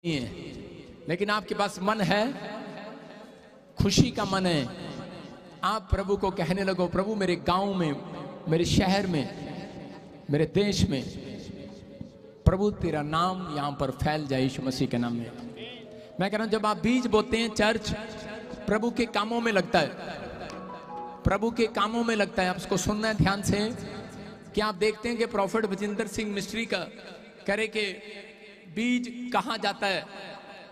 नहीं है, लेकिन आपके पास मन है, खुशी का मन है, आप प्रभु को कहने लगो, प्रभु मेरे गांव में, मेरे शहर में, मेरे देश में प्रभु तेरा नाम यहां पर फैल जाए यीशु मसीह के नाम में। मैं कह रहा हूं, जब आप बीज बोते हैं, चर्च प्रभु के कामों में लगता है, प्रभु के कामों में लगता है। आप उसको सुनना है ध्यान से कि आप देखते हैं कि प्रॉफिट बजिंदर सिंह मिस्ट्री का करे कि बीज कहाँ जाता है।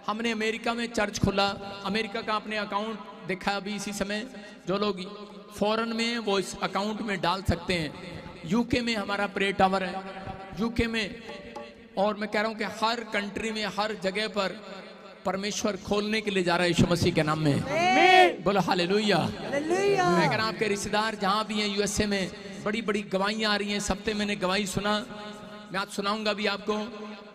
हमने अमेरिका में चर्च खोला, अमेरिका का अपने अकाउंट देखा अभी इसी समय, जो लोग फॉरेन में हैं वो इस अकाउंट में डाल सकते हैं। यूके में हमारा प्रे टावर है, यूके में, और मैं कह रहा हूं कि हर कंट्री में, हर जगह पर परमेश्वर खोलने के लिए जा रहा है यीशु मसीह के नाम में। बोलो हालेलुया। मैं कह रहा हूं आपके रिश्तेदार जहां भी हैं यूएसए में, बड़ी बड़ी गवाहियां आ रही हैं। सप्ते मैंने गवाही सुना, मैं आज सुनाऊंगा भी आपको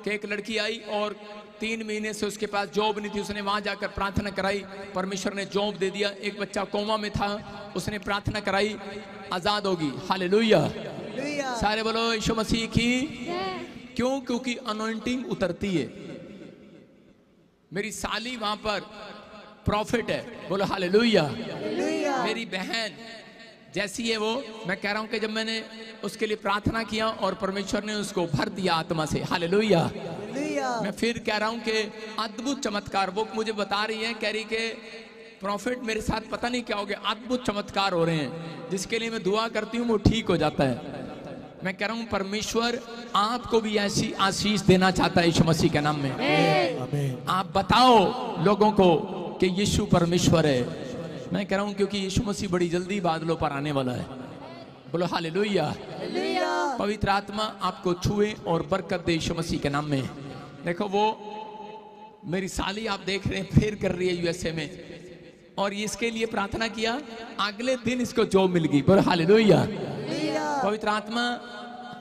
कि एक लड़की आई और 3 महीने से उसके पास जॉब नहीं थी, उसने वहां जाकर प्रार्थना कराई, परमेश्वर ने जॉब दे दिया। एक बच्चा कोमा में था, उसने प्रार्थना कराई, आजाद होगी। हालेलुया। सारे बोलो यीशु मसीह की। क्यों? क्योंकि अनॉइंटिंग उतरती है। मेरी साली वहां पर प्रॉफिट है, बोलो हालेलुया। मेरी बहन जैसी है वो, मैं कह रहा हूं कि जब मैंने उसके लिए प्रार्थना किया और परमेश्वर ने उसको भर दिया आत्मा से, हालेलुया। मैं फिर कह रहा हूं कि अद्भुत चमत्कार, वो मुझे बता रही है, कह रही कि प्रॉफिट मेरे साथ पता नहीं क्या हो गया, अद्भुत चमत्कार हो रहे हैं, जिसके लिए मैं दुआ करती हूँ वो ठीक हो जाता है। मैं कह रहा हूं परमेश्वर आपको भी ऐसी आशीष देना चाहता है यीशु मसीह के नाम में। आप बताओ लोगों को कि यीशु परमेश्वर है। मैं कह रहा हूं क्योंकि यीशु मसीह बड़ी जल्दी बादलों पर आने वाला है। बोलो हालेलुया। पवित्र आत्मा आपको छुए और बरकत दे यीशु मसीह के नाम में। देखो वो मेरी साली आप देख रहे हैं फिर कर रही है यूएसए में, और इसके लिए प्रार्थना किया, अगले दिन इसको जॉब मिल गई। बोलो हालेलुया। पवित्र आत्मा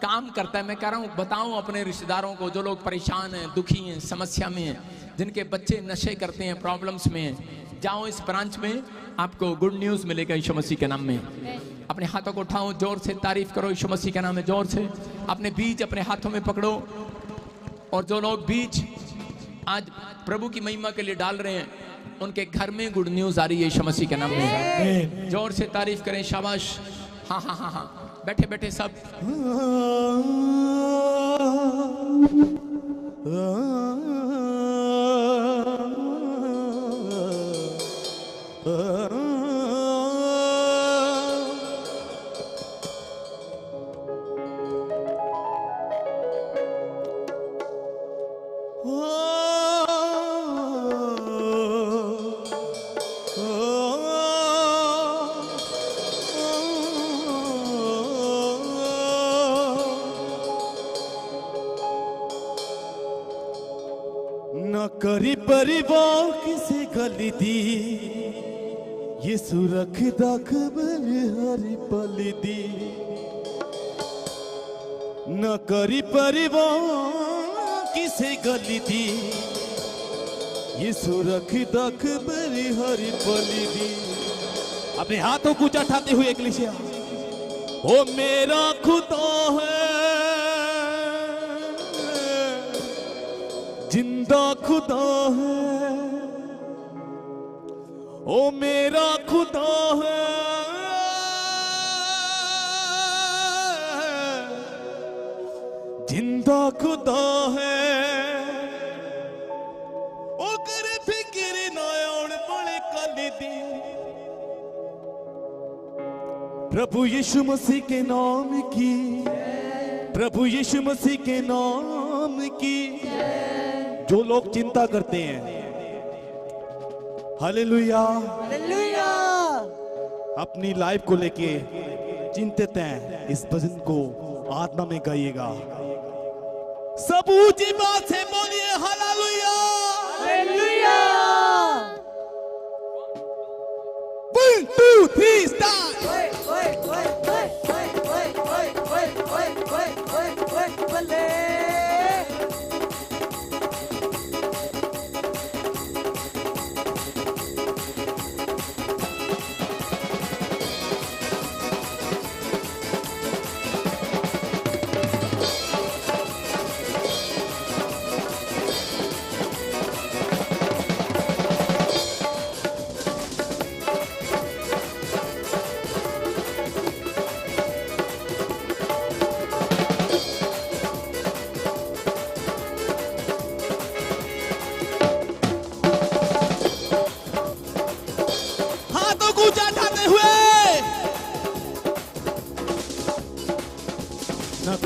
काम करता है। मैं कह रहा हूं बताओ अपने रिश्तेदारों को, जो लोग परेशान हैं, दुखी हैं, समस्या में हैं, जिनके बच्चे नशे करते हैं, प्रॉब्लम्स में हैं, जाओ इस ब्रांच में, आपको गुड न्यूज मिलेगा यीशु मसीह के नाम में। अपने हाथों को उठाओ, जोर से तारीफ करो यीशु मसीह के नाम में, जोर से अपने बीज अपने हाथों में पकड़ो, और जो लोग बीज आज प्रभु की महिमा के लिए डाल रहे हैं, उनके घर में गुड न्यूज आ रही है यीशु मसीह के नाम में। जोर से तारीफ करें, शाबाश। हाँ हाँ हाँ हाँ, बैठे बैठे सब। न करी परिवार किसे गली दी, ये सुरख दखबर हरी पली दी। न करी परिवार किसे गली दी, ये सुरख दखबर हरी पली दी। अपने हाथों को ऊंचा उठाते हुए एकलीसिया, ओ मेरा खुदा है, जिंदा खुदा है, ओ मेरा खुदा है, जिंदा खुदा है, ओ करे फिक्र ना आउण बड़े कल दी। प्रभु यीशु मसीह के नाम की, प्रभु यीशु मसीह के नाम की। जो लोग चिंता करते हैं, हालेलुया, हालेलुया, अपनी लाइफ को लेके चिंतित हैं, इस भजन को आत्मा में गाइएगा। सब ऊंची बात से बोलिए हालेलुया, हालेलुया। 1 2 3 स्टार्ट।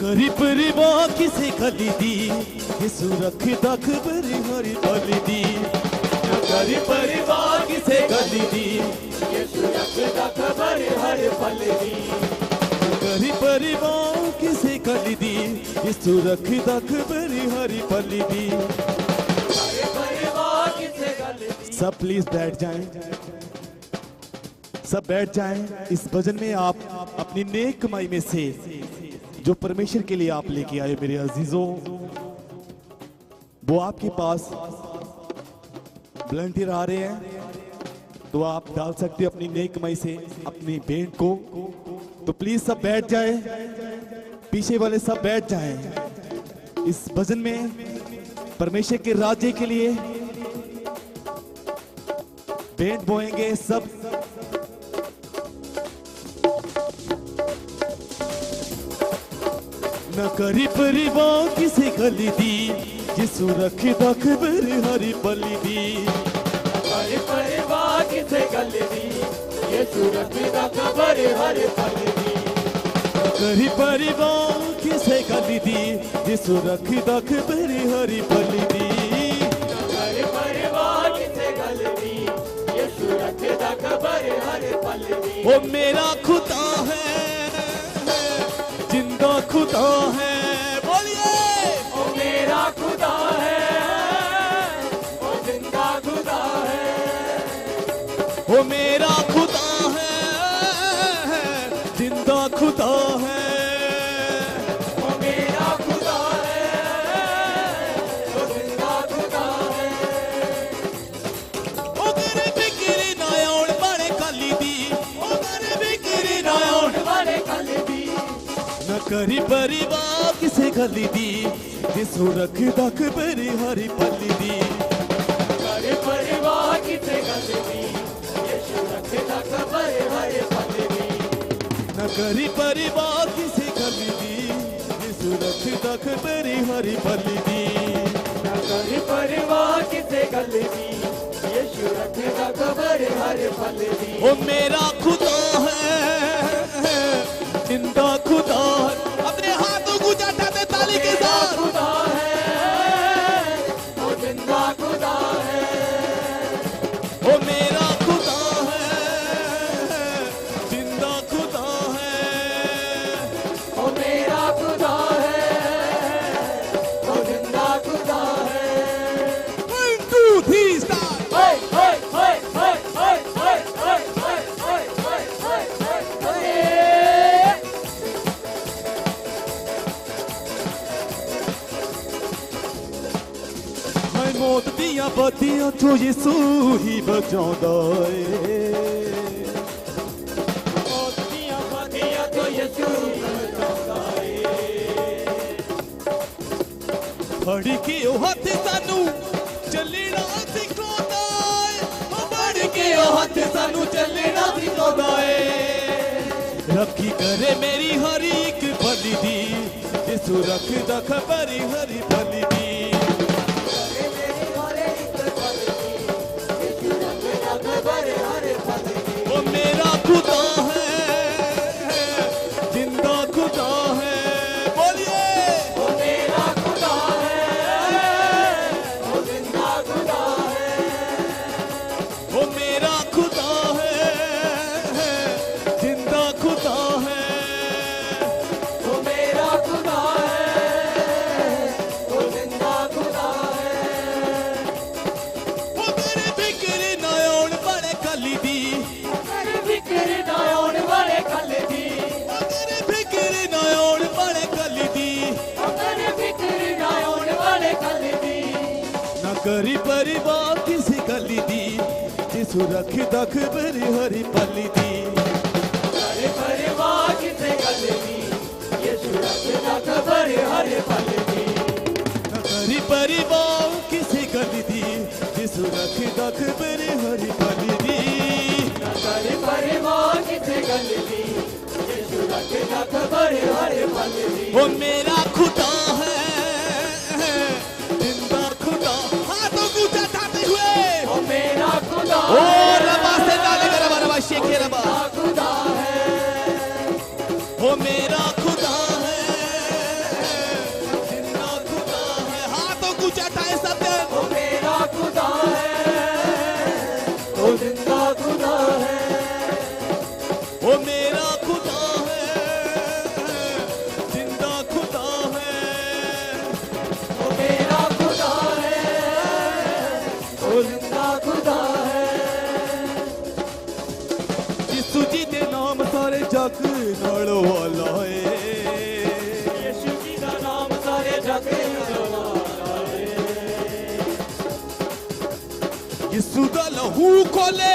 करी परिवा किसे गली दी यीशु रखदा खबरी हरी पली दी करी परिवा किसे गली दी यीशु रखदा खबरी हरी पली दी करी परिवा किसे गली दी यीशु रखदा खबरी हरी पली दी सब प्लीज बैठ जाएं सब बैठ जाएं इस भजन में आप अपनी नेक कमाई में से जो परमेश्वर के लिए आप लेके आए मेरे अजीजों वो आपके पास वॉलंटियर आ रहे हैं तो आप डाल सकते हो अपनी नेक कमाई से अपनी भेंट को तो प्लीज सब बैठ जाए पीछे वाले सब बैठ जाएं इस भजन में परमेश्वर के राज्य के लिए भेंट बोएंगे सब न करी परिवा किसे गली दी यीशु रखदा खबरी हरी पली दी करी परिवा किसे गली दी यीशु रखदा खबरी हरी पली दी करी परिवा किसे गली दी यीशु रखदा खबरी हरी पली दी करी परिवा किसे गली दी यीशु रखदा खबरी हरी पली दी वो मेरा खुदा है जिंदा खुदा है बोलिए ओ मेरा खुदा है ओ जिंदा खुदा है वो मेरा खुदा है जिंदा खुदा है ओ मेरा खुदा है ओ जिंदा खुदा है ओ करे बिक्री ना आउण बड़े काली दी ओ करे बिक्री ना आउण बड़े कली दी न करी परिवा किसे गली दी यीशु रखदा खबरी हरी पली दी करी परिवा किसे गली दी यीशु रखदा खबरी हरी पली दी न करी परिवा किसे गली दी यीशु रखदा खबरी हरी पली दी करी परिवा किसे गली दी यीशु रखदा खबरी हरी पली दी वो मेरा खुदा है जिंदा खुदा है अपने हाथों को उठाते ताली के साथ खुदा है वो जिंदा खुदा है वो मेरा खुदा है जिंदा खुदा है वो मेरा खुदा है वो जिंदा खुदा है 1 2 3 स्टार्ट हाय हाय हाय हाय हाय हाय हाय हाय हाय हाय हाय हाय मैं मौत दिया बत्तियां तो यीशु ही बचाਉਂਦਾ ਏ मोतियां मोतियां तो यीशु बचाਉਂਦਾ ਏ ਫੜ ਕੇ ਉਹ ਹੱਥ ਸਾਨੂੰ ਚੱਲਣਾ ਸਿਖਾਉਂਦਾ ਏ ਉਹ ਫੜ ਕੇ ਉਹ ਹੱਥ ਸਾਨੂੰ ਚੱਲਣਾ ਸਿਖਾਉਂਦਾ ਏ ਰੱਖੀ ਕਰੇ ਮੇਰੀ ਹਰ ਇੱਕ ਭਲੀ ਦੀ ਯਿਸੂ ਰੱਖਦਾ ਖਬਰੀ ਹਰੀ ਭਲੀ ਦੀ वो मेरा खुदा है जिंदा खुदा है बोलिए वो मेरा खुदा है वो जिंदा खुदा है वो मेरा खुदा है जिंदा खुदा है वो मेरा खुदा है वो जिंदा खुदा है वो तेरे फिक्र ना आउण बड़े कली दी तेरे फिक्र ना आउण वाले कल दी वो तेरे फिक्र ना आउण बड़े कली दी तेरे फिक्र ना आउण वाले कल दी ना करी परिवार किसी गली दी जिसु रखदा खबरी हरी पली दी तेरे परिवार किसे कल दी यीशु रखदा खबर हर पल दी ना करी परिवार किसी गली दी जिसु रखदा खबरी हरी पली दी तेरे परिवार किसे कल दी यीशु रखदा खबर हर पल दी वो मेरा खुदा है जिंदा खुदा हाथों को उठाते हुए वो मेरा खुदा ओ रबा से डाले रबा रबा शेखे रबा खुदा है वो मेरा खुदा है जग नाल वाला है यीशु जी दा नाम सारे जग वाला है यीशु दा लहू खोले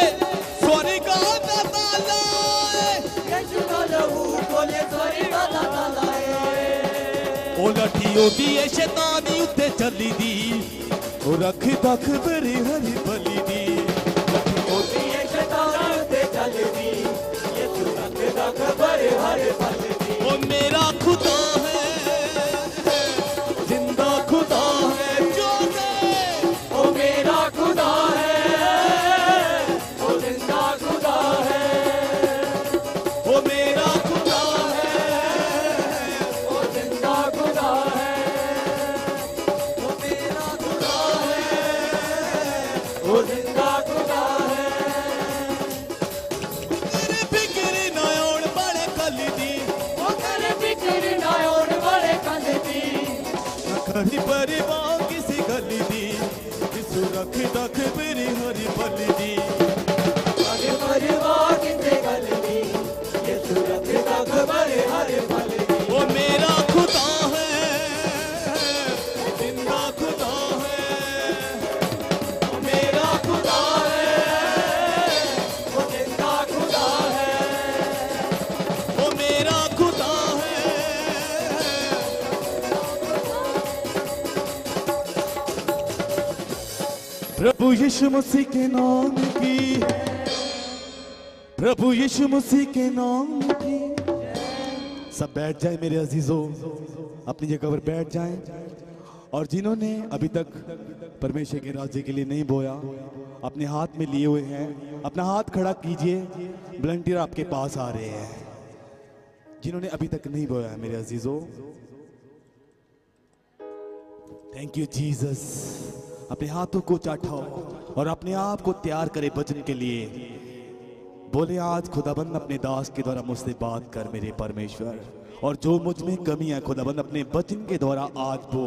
स्वर्ग दा ताला यीशु दा लहू खोले स्वर्ग दा ताला है ओ लठी ओदी है शैतानी उत्ते चली दी ओ रख दख बरी हरी बली दी होती है शैतान ते चलदी यीशु रख दख बरे हर पल दी ओ मेरा खुदा है जिंदा खुदा है जो दे ओ मेरा खुदा है ओ जिंदा खुदा है ओ मेरा खुदा है ओ जिंदा खुदा है ओ मेरा खुदा है ओ जिंदा खुदा है तेरे फिक्र ना होण बड़े कली दी ओ तेरे फिक्र ना होण बड़े कंध दी कहीं परिवार किसी गली दी यीशु रख दख बरी हरी बली दी अगे परिवार किते गल दी यीशु रख दख बरे हर पल दी ओ मेरा खुदा है जिंदा खुदा है ओ मेरा खुदा है ओ जिंदा खुदा है ओ मेरा खुदा है प्रभु यीशु मसीह के नाम की प्रभु यीशु मसीह के नाम की सब बैठ जाए मेरे अजीजों अपनी जगह पर बैठ जाएं और जिन्होंने अभी तक परमेश्वर के राज्य के लिए नहीं बोया अपने हाथ में लिए हुए हैं अपना हाथ खड़ा कीजिए वॉलंटियर आपके पास आ रहे हैं जिन्होंने अभी तक नहीं बोया है मेरे अजीजों थैंक यू जीसस अपने हाथों को चाटाओ और अपने आप को तैयार करे वचन के लिए बोले आज खुदाबंद अपने दास के द्वारा मुझसे बात कर मेरे परमेश्वर और जो मुझ में कमी है खुदाबंद अपने वचन के द्वारा आज वो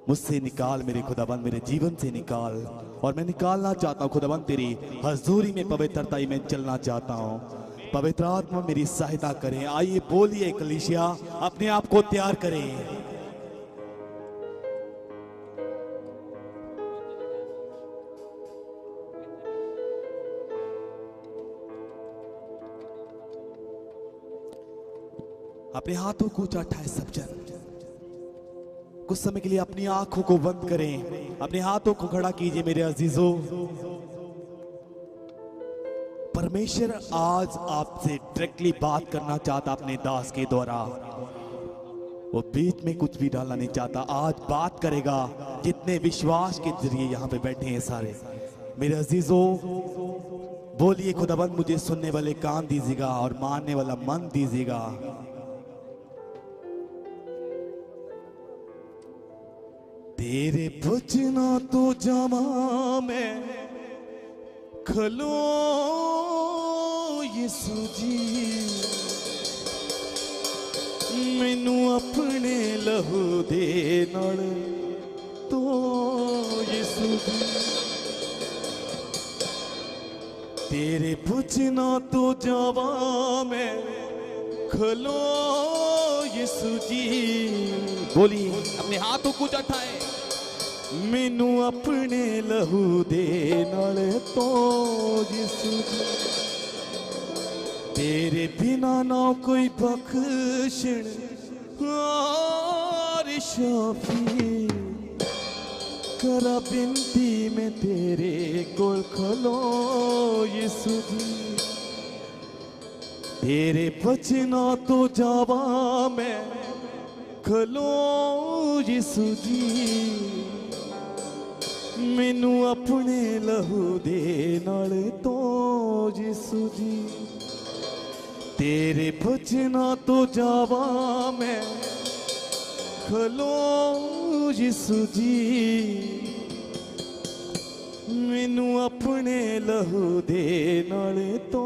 मुझसे निकाल मेरे खुदाबंद मेरे जीवन से निकाल और मैं निकालना चाहता हूँ खुदाबंद तेरी हजूरी में पवित्रताई में चलना चाहता हूँ पवित्र आत्मा मेरी सहायता करें आइए बोलिए कलीसिया अपने आप को तैयार करें अपने हाथों को ऊंचा उठाए सब जन कुछ समय के लिए अपनी आंखों को बंद करें अपने हाथों को खड़ा कीजिए मेरे अजीजों परमेश्वर आज आपसे डायरेक्टली बात करना चाहता अपने दास के द्वारा वो बीच में कुछ भी डालना नहीं चाहता आज बात करेगा जितने विश्वास के जरिए यहाँ पे बैठे हैं सारे मेरे अजीजों बोलिए खुदाबंद मुझे सुनने वाले कान दीजिएगा और मानने वाला मन दीजिएगा तेरे बचना तो जमा में खलो यीशु जी मैनू अपने लहू दे नाल तो यीशु जी तेरे बचना तो जमा में खलो यीशु जी बोलिए अपने हाथों को उठाए मैनू अपने लहू दे नाल तो यीशु जी तेरे बिना ना कोई बख्शण और शाफी करा बिनती में तेरे कोल खलो यीशु जी तेरे बचना तो जावा मैं खलो यीशु जी मैनू अपने लहू दे नाल तो यीशु जी तेरे बचना तो जावा मैं खलो यीशु जी मैनू अपने लहू दे नाल तो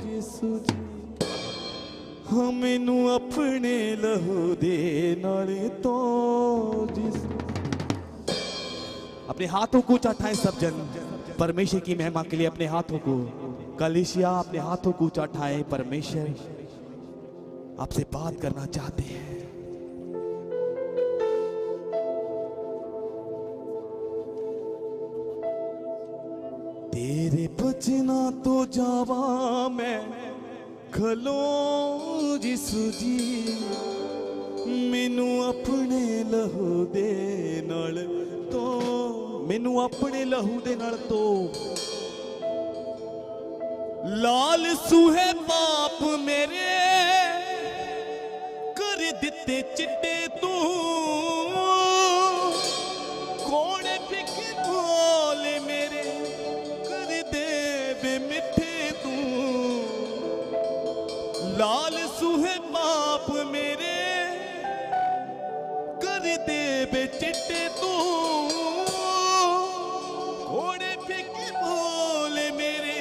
यीशु जी हाँ मैनू अपने लहू दे नाल तो यीशु अपने हाथों को उठाएं सब जन परमेश्वर की महिमा के लिए अपने हाथों को कलीसिया अपने हाथों को ऊंचा उठाए, परमेश्वर आपसे बात करना चाहते हैं। तेरे बचना तो जावा मैं खलो जिसू जी, मैनू अपने लहू दे नाल तो, मैनू अपने लहू दे नाल तो लाल सूहे पाप मेरे कर दिते चिट्टे तू, कौन फिक्र बोल मेरे कर दे बे मिठे तू, लाल सूहे पाप मेरे कर दे बे चिट्टे तू, कौन फिक्र बोल मेरे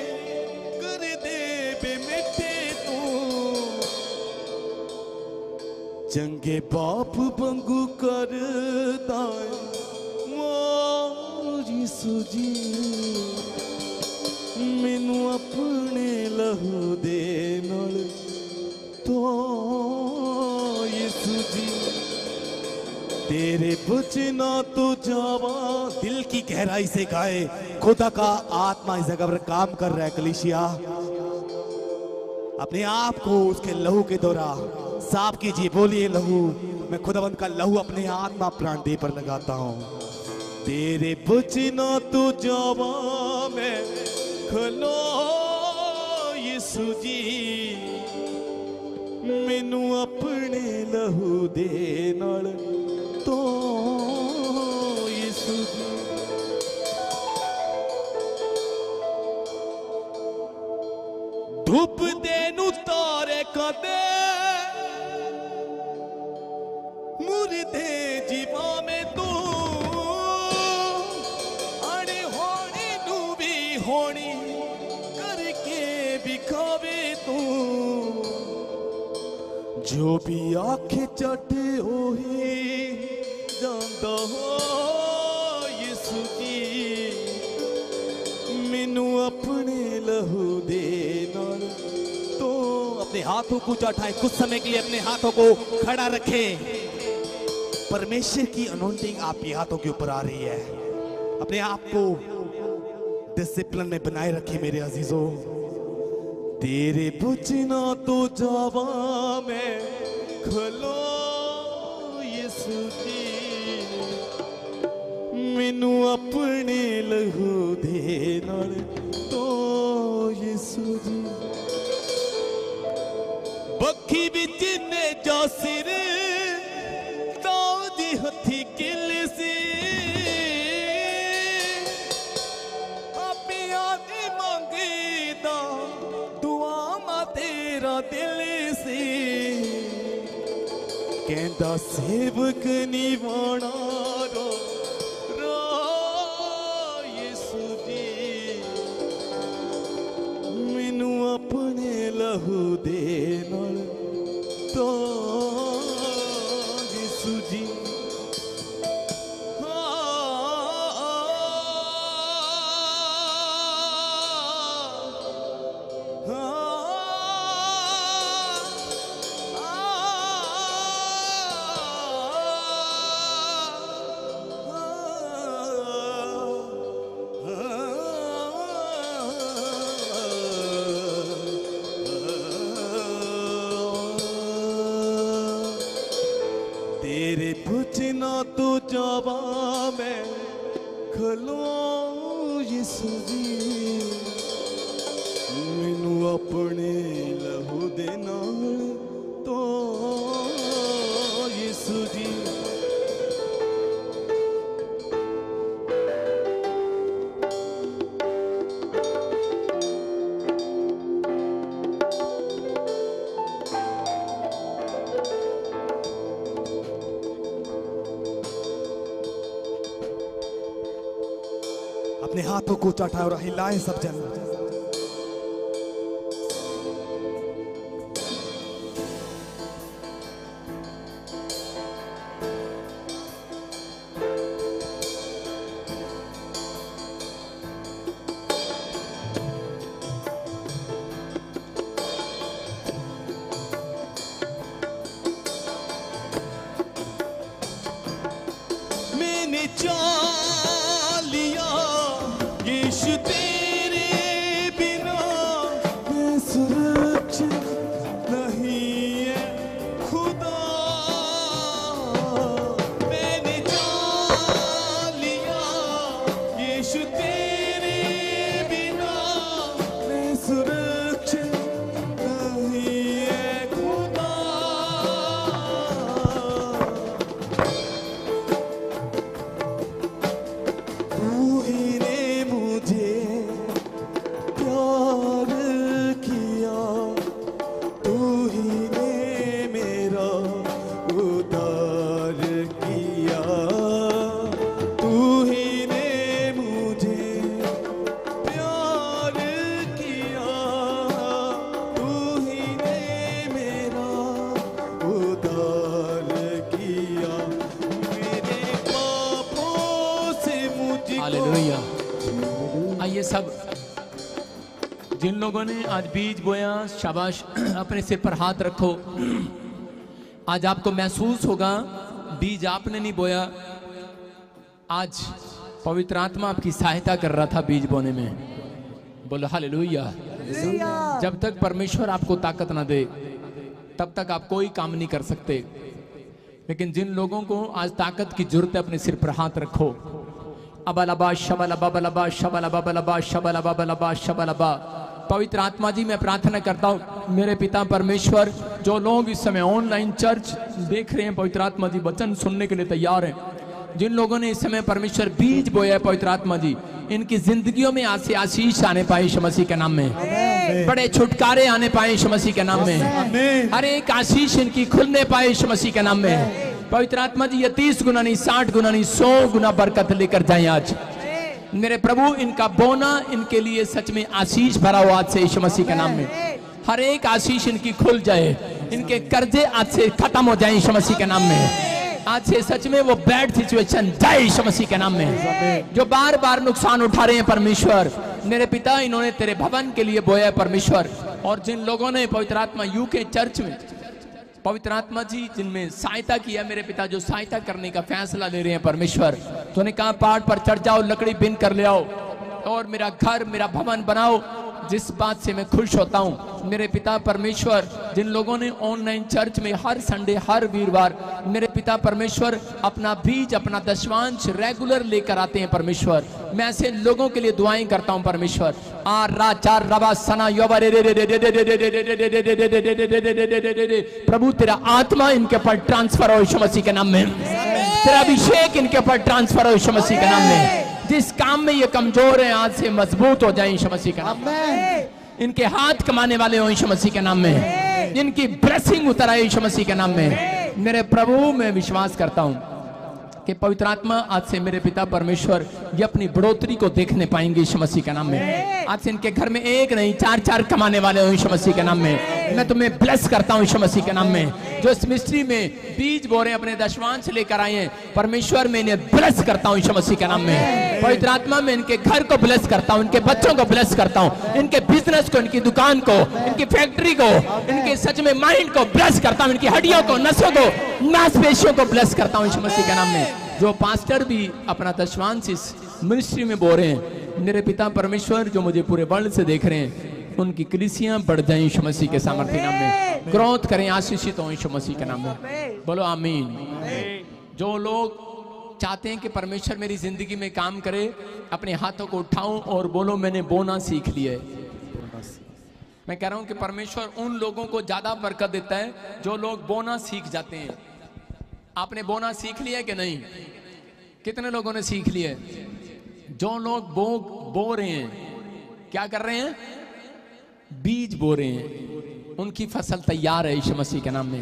कर दे बे मिठे तू, चंगे बाप बंगू करदा मोरी सुजी, मैनू अपने लहू दे नाल तो यीशु जी, तेरे बचना तो जावा। दिल की गहराई से गाए, खुदा का आत्मा इस जगह पर काम कर रहा है। कलीसिया अपने आप को उसके लहू के द्वारा साफ कीजिए, बोलिए लहू, मैं खुदावंत का लहू अपने आत्मा प्राण देह पर लगाता हूं। तेरे बचना तो जावा मैं खलो यीशु जी, मैनू अपने लहू दे नाल तो यीशु जी, धूप दे नू तारे कदे मुर्दे जीवा में तू, अड़े होनी नू भी होनी करके बिखावे तू, जो भी आंखें चटे ओही जांदा हो यीशु जी, मैनू अपने लहू दे नाल तो। अपने हाथों को ऊंचा उठाए, कुछ समय के लिए अपने हाथों को खड़ा रखें। परमेश्वर की अनॉइंटिंग आपके हाथों के ऊपर आ रही है। अपने आप को डिसिप्लिन में बनाए रखें मेरे अजीजों। तेरे बचना तो जावा मैं खलो यीशु जी, मैनू अपने लहू दे नाल तो यीशु जी, बखी बिच ने जा सिर ताजी हथी किल सी, अपिया दी मंगीदा दुआ मा तेरा दिल सी, कहंदा सेवक निवाणा रो रो यीशु जी, मैनू अपने लहू दे नाल तो यीशु जी, तेरे बचना तो जावा मैं खलो यीशु जी, मैनू अपने लहू दे नाल तो यीशु जी, अपने हाथों को ऊंचा उठाएं और हिलाएं सब जन। यीशु तेरे बिना मैं सुरक्षित नहीं है खुदा। तू ही ने मुझे प्यार किया, तू ही ने मेरा उद्धार किया, तू ही ने मुझे प्यार किया, तू ही ने मेरा उद्धार किया, मेरे पापों से मुझको। हालेलुया। आइए सब जिन लोगों ने आज बीज बोया, शाबाश, अपने सिर पर हाथ रखो। आज आपको महसूस होगा बीज आपने नहीं बोया, आज पवित्र आत्मा आपकी सहायता कर रहा था बीज बोने में। बोलो हालेलुया। जब तक परमेश्वर आपको ताकत ना दे तब तक आप कोई काम नहीं कर सकते। लेकिन जिन लोगों को आज ताकत की जरूरत है, अपने सिर पर हाथ रखो। अबलबा शबलबा बलबा शबलबा बलबा शबलबा बलबा शबलबा। पवित्र आत्मा जी, मैं प्रार्थना करता हूँ मेरे पिता परमेश्वर, जो लोग इस समय ऑनलाइन चर्च देख रहे हैं, पवित्र आत्मा जी वचन सुनने के लिए तैयार हैं, जिन लोगों ने इस समय परमेश्वर बीज बोया है, पवित्र आत्मा जी इनकी जिंदगियों में आज से आशीष आने पाए यीशु मसीह के नाम में। बड़े छुटकारे आने पाए यीशु मसीह के नाम में। हर एक आशीष इनकी खुलने पाए यीशु मसीह के नाम में। पवित्र आत्मा जी ये 30 गुना नहीं, 60 गुना नहीं, 100 गुना बरकत लेकर जाए आज। मेरे प्रभु, इनका बोना इनके लिए सच में आशीष भरा हुआ आज से यीशु मसीह के नाम में। हर एक आशीष इनकी खुल जाए, इनके कर्जे आज से खत्म हो जाए यीशु मसीह के नाम में। आज से सच में वो बैड सिचुएशन जाए यीशु मसीह के नाम में। जो बार बार नुकसान उठा रहे हैं परमेश्वर, मेरे पिता इन्होंने तेरे भवन के लिए बोया है परमेश्वर। और जिन लोगों ने पवित्र आत्मा यूके चर्च में पवित्र आत्मा जी जिनमें सहायता किया, मेरे पिता जो सहायता करने का फैसला ले रहे हैं परमेश्वर, तो ने कहा पहाड़ पर चढ़ जाओ, लकड़ी बिन कर ले आओ और मेरा घर, मेरा भवन बनाओ। जिस बात से मैं खुश होता हूँ मेरे पिता परमेश्वर, जिन लोगों ने ऑनलाइन चर्च में हर संडे, हर वीरवार मेरे पिता परमेश्वर अपना बीज, अपना दशवांश रेगुलर लेकर आते हैं परमेश्वर, मैं ऐसे लोगों के लिए दुआएं करता हूं परमेश्वर। प्रभु तेरा आत्मा इनके ऊपर ट्रांसफर हो यीशु मसीह के नाम में। तेरा अभिषेक इनके ऊपर ट्रांसफर हो यीशु मसीह के नाम में। जिस काम में ये कमजोर है आज से मजबूत हो जाए यीशु मसीह के नाम में। इनके हाथ कमाने वाले हो यीशु मसीह के नाम में। इनकी ब्लेसिंग उतर आए यीशु मसीह के नाम में। मेरे प्रभु, मैं विश्वास करता हूं कि पवित्र आत्मा आज से मेरे पिता परमेश्वर ये अपनी बढ़ोतरी को देखने पाएंगे यीशु मसीह के नाम में। आज से इनके घर में एक नहीं 4-4 कमाने वाले हो यीशु मसीह के नाम में। मैं तुम्हें ब्लेस करता हूं यीशु मसीह के नाम में। जो इस मिस्ट्री में बीज बो रहे हैं, अपने दशवांश लेकर आए हैं परमेश्वर, मैं इन्हें ब्लेस करता हूं यीशु मसीह के नाम में। पवित्र आत्मा में इनके घर को ब्लेस करता हूं, इनके बच्चों को ब्लेस करता हूं, इनके बिजनेस को, इनकी दुकान को, इनकी फैक्ट्री को, इनके सच में माइंड को ब्लेस करता हूं, इनकी हड्डियों को, नसों को, मांसपेशियों को ब्लेस करता हूं यीशु मसीह के नाम में। जो पास्टर भी अपना दशवांश इस मिनिस्ट्री में बो रहे हैं, मेरे पिता परमेश्वर जो मुझे पूरे वर्ल्ड से देख रहे हैं, उनकी कलीसियां बढ़ जाएं यीशु मसीह के सामर्थ्य नाम में। ग्रोथ करें, आशीषित हों यीशु मसीह के नाम में। बोलो आमीन। जो लोग चाहते हैं कि परमेश्वर मेरी जिंदगी में काम करे, अपने हाथों को उठाओ और बोलो मैंने बोना सीख लिया है। मैं कह रहा हूं कि परमेश्वर उन लोगों को ज्यादा बरकत देता है जो लोग बोना सीख जाते हैं। आपने बोना सीख लिया कि नहीं? कितने लोगों ने सीख लिया? जो लोग बो रहे हैं, क्या कर रहे हैं? बीज बो रहे हैं, उनकी फसल तैयार है यीशु मसीह के नाम में।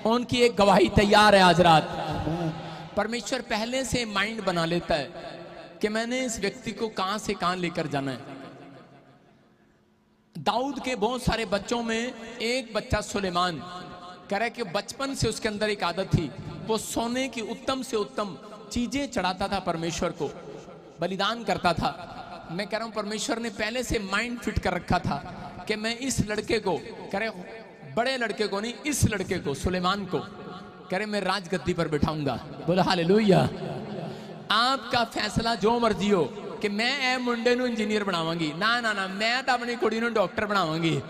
उनकी एक गवाही तैयार है आज रात। परमेश्वर पहले से माइंड बना लेता है कि मैंने इस व्यक्ति को कहां से कहां लेकर जाना है। दाऊद के बहुत सारे बच्चों में एक बच्चा सुलेमान, कह रहा है कि बचपन से उसके अंदर एक आदत थी, वो सोने की उत्तम से उत्तम चीजें चढ़ाता था परमेश्वर को, बलिदान करता था। मैं कह रहा हूं परमेश्वर ने पहले से माइंड फिट कर रखा था कि मैं इस लड़के को, कह रहे बड़े लड़के को नहीं, इस लड़के को, सुलेमान को, कह रहे मैं राजगद्दी पर बिठाऊंगा। बोलो हालेलुया। आपका फैसला जो मर्जी हो कि मैं ए मुंडे नूं इंजीनियर बनावांगी, ना ना ना, मैं तो अपनी कुड़ी नूं डॉक्टर बनावांगी।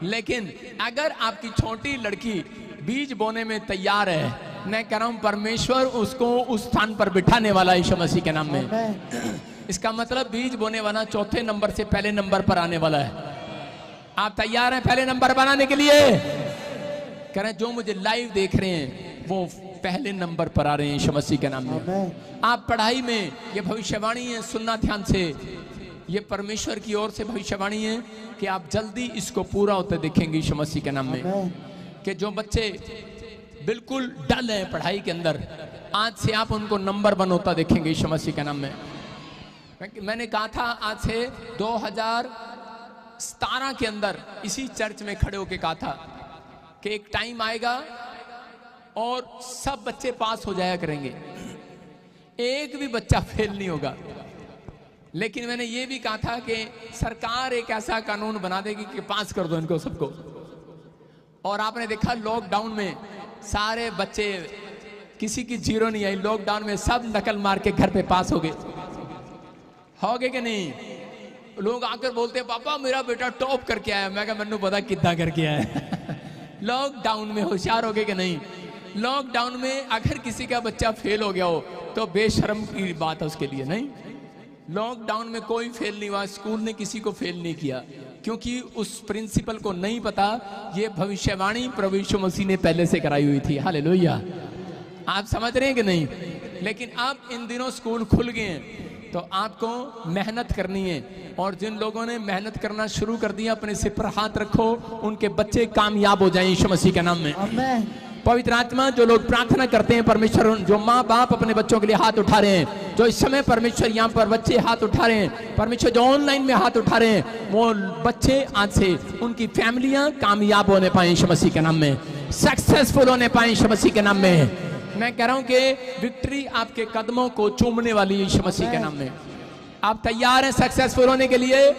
लेकिन अगर आपकी छोटी लड़की बीज बोने में तैयार है, मैं कह रहा हूं परमेश्वर उसको उस स्थान पर बिठाने वाला यीशु मसीह के नाम में। इसका मतलब बीज बोने वाला चौथे नंबर से पहले नंबर पर आने वाला है। आप तैयार हैं पहले नंबर बनाने के लिए? कह रहे हैं जो मुझे लाइव देख रहे हैं वो पहले नंबर पर आ रहे हैं यीशु मसीह के नाम में। आप पढ़ाई में, ये भविष्यवाणी है, सुनना ध्यान से, ये परमेश्वर की ओर से भविष्यवाणी है कि आप जल्दी इसको पूरा होते देखेंगे यीशु मसीह के नाम में। कि जो बच्चे बिल्कुल डल हैं पढ़ाई के अंदर, आज से आप उनको नंबर 1 होता देखेंगे यीशु मसीह के नाम में। मैंने कहा था आज से 2017 के अंदर इसी चर्च में खड़े होके कहा था कि एक टाइम आएगा और सब बच्चे पास हो जाया करेंगे, एक भी बच्चा फेल नहीं होगा। लेकिन मैंने ये भी कहा था कि सरकार एक ऐसा कानून बना देगी कि पास कर दो इनको सबको। और आपने देखा लॉकडाउन में सारे बच्चे, किसी की जीरो नहीं आई, लॉकडाउन में सब नकल मार के घर पे पास हो गए कि नहीं? लोग आकर बोलते हैं पापा मेरा बेटा टॉप करके आया। मैं कहा मैनू पता कितना करके आया। लॉकडाउन में होशियार हो गए कि नहीं? लॉकडाउन में अगर किसी का बच्चा फेल हो गया हो तो बेशर्म की बात है उसके लिए। नहीं, लॉकडाउन में कोई फेल नहीं हुआ, स्कूल ने किसी को फेल नहीं किया, क्योंकि उस प्रिंसिपल को नहीं पता ये भविष्यवाणी प्रभु यीशु मसीह ने पहले से कराई हुई थी। हालेलुया, आप समझ रहे हैं कि नहीं? लेकिन अब इन दिनों स्कूल खुल गए हैं तो आपको मेहनत करनी है। और जिन लोगों ने मेहनत करना शुरू कर दिया अपने सिर पर हाथ रखो, उनके बच्चे कामयाब हो जाएं यीशु मसीह के नाम में। पवित्र आत्मा, जो लोग प्रार्थना करते हैं परमेश्वर, जो माँ बाप अपने बच्चों के लिए हाथ उठा रहे हैं, जो इस समय परमेश्वर यहाँ पर बच्चे हाथ उठा रहे हैं, परमेश्वर जो ऑनलाइन में हाथ उठा रहे हैं, वो बच्चे आज से उनकी फैमिलियां कामयाब होने पाए यीशु मसीह के नाम में, सक्सेसफुल होने पाए यीशु मसीह के नाम में। मैं कह रहा हूं कि विक्ट्री आपके कदमों को चूमने वाली यीशु मसीह के नाम में। आप तैयार हैं सक्सेसफुल होने के लिए?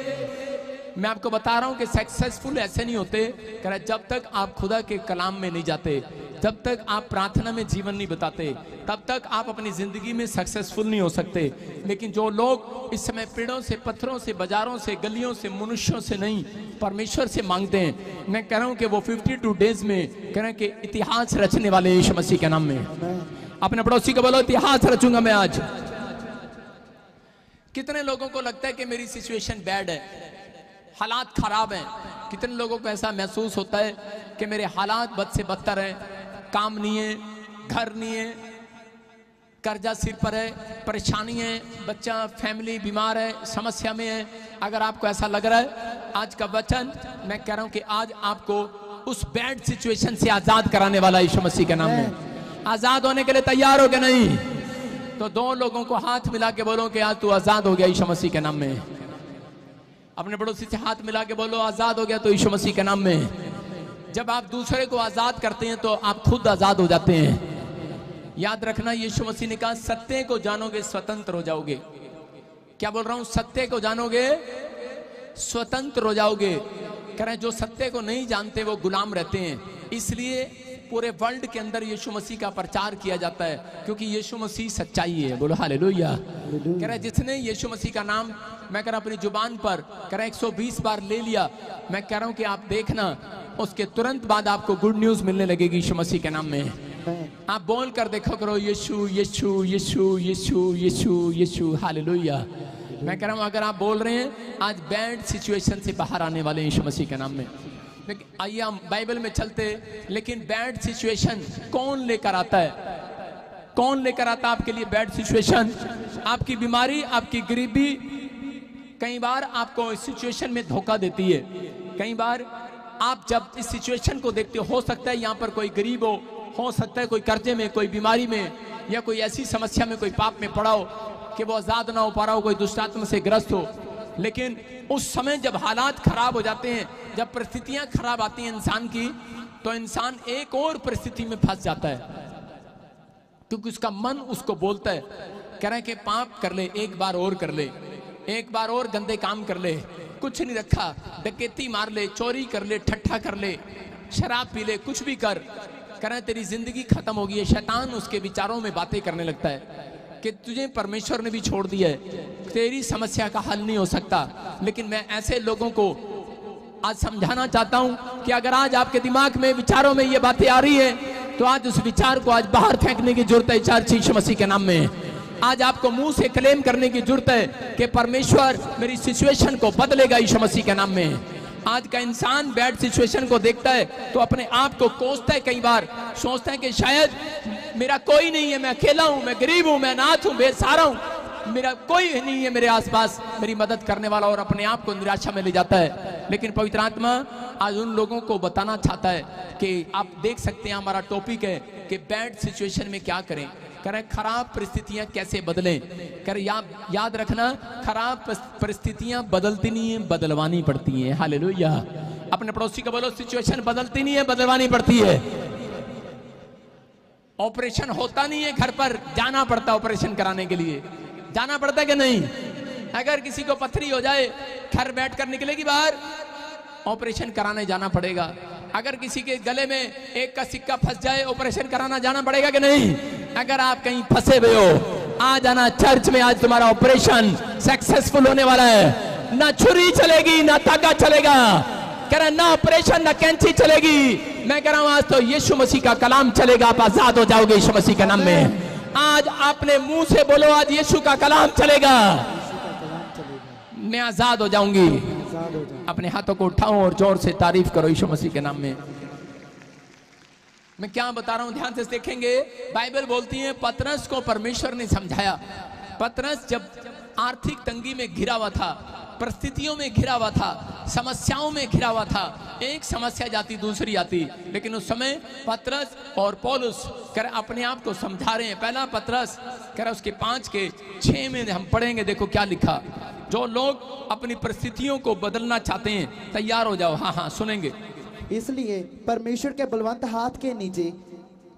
मैं आपको बता रहा हूं कि सक्सेसफुल ऐसे नहीं होते, कह रहा जब तक आप खुदा के कलाम में नहीं जाते, जब तक आप प्रार्थना में जीवन नहीं बताते, तब तक आप अपनी जिंदगी में सक्सेसफुल नहीं हो सकते। लेकिन जो लोग इस समय पेड़ों से, पत्थरों से, बाजारों से, गलियों से, मनुष्यों से नहीं परमेश्वर से मांगते हैं, मैं कह रहा हूं कि वो 52 डेज में कह रहे हैं कि इतिहास रचने वाले यीशु मसीह के नाम में। अपने पड़ोसी को बोलो इतिहास रचूंगा मैं आज। कितने लोगों को लगता है कि मेरी सिचुएशन बैड है, हालात खराब हैं? कितने लोगों को ऐसा महसूस होता है कि मेरे हालात बद से बदतर हैं, काम नहीं है, घर नहीं है, कर्जा सिर पर है, परेशानी है, बच्चा फैमिली बीमार है, समस्या में है। अगर आपको ऐसा लग रहा है, आज का वचन मैं कह रहा हूं कि आज आपको उस बैड सिचुएशन से आजाद कराने वाला यीशु मसीह के नाम में। आजाद होने के लिए तैयार हो गए? नहीं तो 2 लोगों को हाथ मिला के बोलो कि आज तू आजाद हो गया यीशु मसीह के नाम में। अपने पड़ोसी से हाथ मिला के बोलो आजाद हो गया तो यीशु मसीह के नाम में। जब आप दूसरे को आजाद करते हैं तो आप खुद आजाद हो जाते हैं। याद रखना, यीशु मसीह ने कहा सत्य को जानोगे स्वतंत्र हो जाओगे। क्या बोल रहा हूं? सत्य को जानोगे स्वतंत्र हो जाओगे। कह रहे हैं जो सत्य को नहीं जानते वो गुलाम रहते हैं। इसलिए पूरे वर्ल्ड के अंदर यीशु मसीह का प्रचार किया जाता है, क्योंकि यीशु मसीह सच्चाई है। बोलो हालेलुया। कह रहे जिसने यीशु मसीह का नाम, मैं कह रहा अपनी जुबान पर कह रहा 120 बार ले लिया, मैं कह रहा हूं कि आप देखना उसके तुरंत बाद आपको गुड न्यूज मिलने लगेगी यीशु मसीह के नाम में। आप बोल कर देखो करो यीशु यीशु यीशु यीशु यीशु यीशु हालेलुया। मैं कह रहा हूं अगर आप बोल रहे हैं आज बैड सिचुएशन से बाहर आने वाले यीशु मसीह के नाम में। लेकिन आइए हम बाइबल में चलते। लेकिन बैड सिचुएशन कौन लेकर आता है? कौन लेकर आता है आपके लिए बैड सिचुएशन? आपकी बीमारी, आपकी गरीबी कई बार आपको इस सिचुएशन में धोखा देती है। कई बार आप जब इस सिचुएशन को देखते हो सकता है यहाँ पर कोई गरीब हो सकता है कोई कर्जे में, कोई बीमारी में, या कोई ऐसी समस्या में, कोई पाप में पड़ा हो कि वो आजाद ना हो पा रहा हो, कोई दुष्टात्मा से ग्रस्त हो। लेकिन उस समय जब हालात खराब हो जाते हैं, जब परिस्थितियां खराब आती हैं इंसान की, तो इंसान एक और परिस्थिति में फंस जाता है, क्योंकि उसका मन उसको बोलता है, कह रहा है कि पाप कर ले, एक बार और कर ले, एक बार और गंदे काम कर ले, कुछ नहीं रखा, डकैती मार ले, चोरी कर ले, ठट्ठा कर ले, शराब पी ले, कुछ भी कर, कह रहा है तेरी जिंदगी खत्म होगी। है शैतान उसके विचारों में बातें करने लगता है कि तुझे परमेश्वर ने भी छोड़ दिया है, तेरी समस्या का हल नहीं हो सकता। लेकिन मैं ऐसे लोगों को आज समझाना चाहता हूं कि अगर आज आपके दिमाग में, विचारों में ये बातें आ रही है, तो आज उस विचार को आज बाहर फेंकने की जरूरत है। चार यीशु मसीह के नाम में आज आपको मुंह से क्लेम करने की जरूरत है कि परमेश्वर मेरी सिचुएशन को बदलेगा यीशु मसीह के नाम में। आज का इंसान बैड सिचुएशन को देखता है तो अपने आप को कोसता है, कई बार सोचता है कि शायद मेरा कोई नहीं है, मैं अकेला हूं, मैं गरीब हूं, मैं अनाथ हूं, बेसहारा हूं, मेरा कोई नहीं है मेरे आसपास मेरी मदद करने वाला, और अपने आप को निराशा में ले जाता है। लेकिन पवित्र आत्मा आज उन लोगों को बताना चाहता है कि आप देख सकते हैं, हमारा टॉपिक है कि बैड सिचुएशन में क्या करें, करें खराब परिस्थितियां कैसे बदलें। कर याद रखना, खराब परिस्थितियां बदलती नहीं है, बदलवानी पड़ती हैं। हालेलुया। अपने पड़ोसी को बोलो, सिचुएशन बदलती नहीं है, बदलवानी पड़ती है। ऑपरेशन होता नहीं है, घर पर जाना पड़ता है ऑपरेशन कराने के लिए, जाना पड़ता है कि नहीं। अगर किसी को पथरी हो जाए, घर बैठ कर निकलेगी बाहर, ऑपरेशन कराने जाना पड़ेगा। अगर किसी के गले में एक का सिक्का फंस जाए, ऑपरेशन कराना जाना पड़ेगा कि नहीं। अगर आप कहीं फंसे हुए हो, आ जाना चर्च में, आज तुम्हारा ऑपरेशन सक्सेसफुल होने वाला है। ना छुरी चलेगी, ना धागा चलेगा, कह रहा ना ऑपरेशन, ना कैंची चलेगी। मैं कह रहा हूं आज तो यीशु मसीह का कलाम चलेगा, आप आजाद हो जाओगे यीशु मसीह के नाम में। आज आपने मुंह से बोलो, आज यीशु का कलाम चलेगा, मैं आजाद हो जाऊंगी। अपने हाथों को उठाओ और जोर से तारीफ करो यीशु मसीह के नाम में। मैं क्या बता रहा हूं, ध्यान से देखेंगे। बाइबल बोलती है पतरस को परमेश्वर ने समझाया। पतरस जब आर्थिक तंगी में घिरा हुआ था, परिस्थितियों में घिरा हुआ था, समस्याओं में घिरा हुआ था, एक समस्या जाती दूसरी आती, लेकिन उस समय पतरस और पौलुस कर अपने आप को समझा रहे हैं। पहला पतरस कर उसके 5:6 में हम पढ़ेंगे, देखो क्या लिखा। जो लोग अपनी परिस्थितियों को बदलना चाहते हैं, तैयार हो जाओ। हाँ सुनेंगे। इसलिए परमेश्वर के बलवंत हाथ के नीचे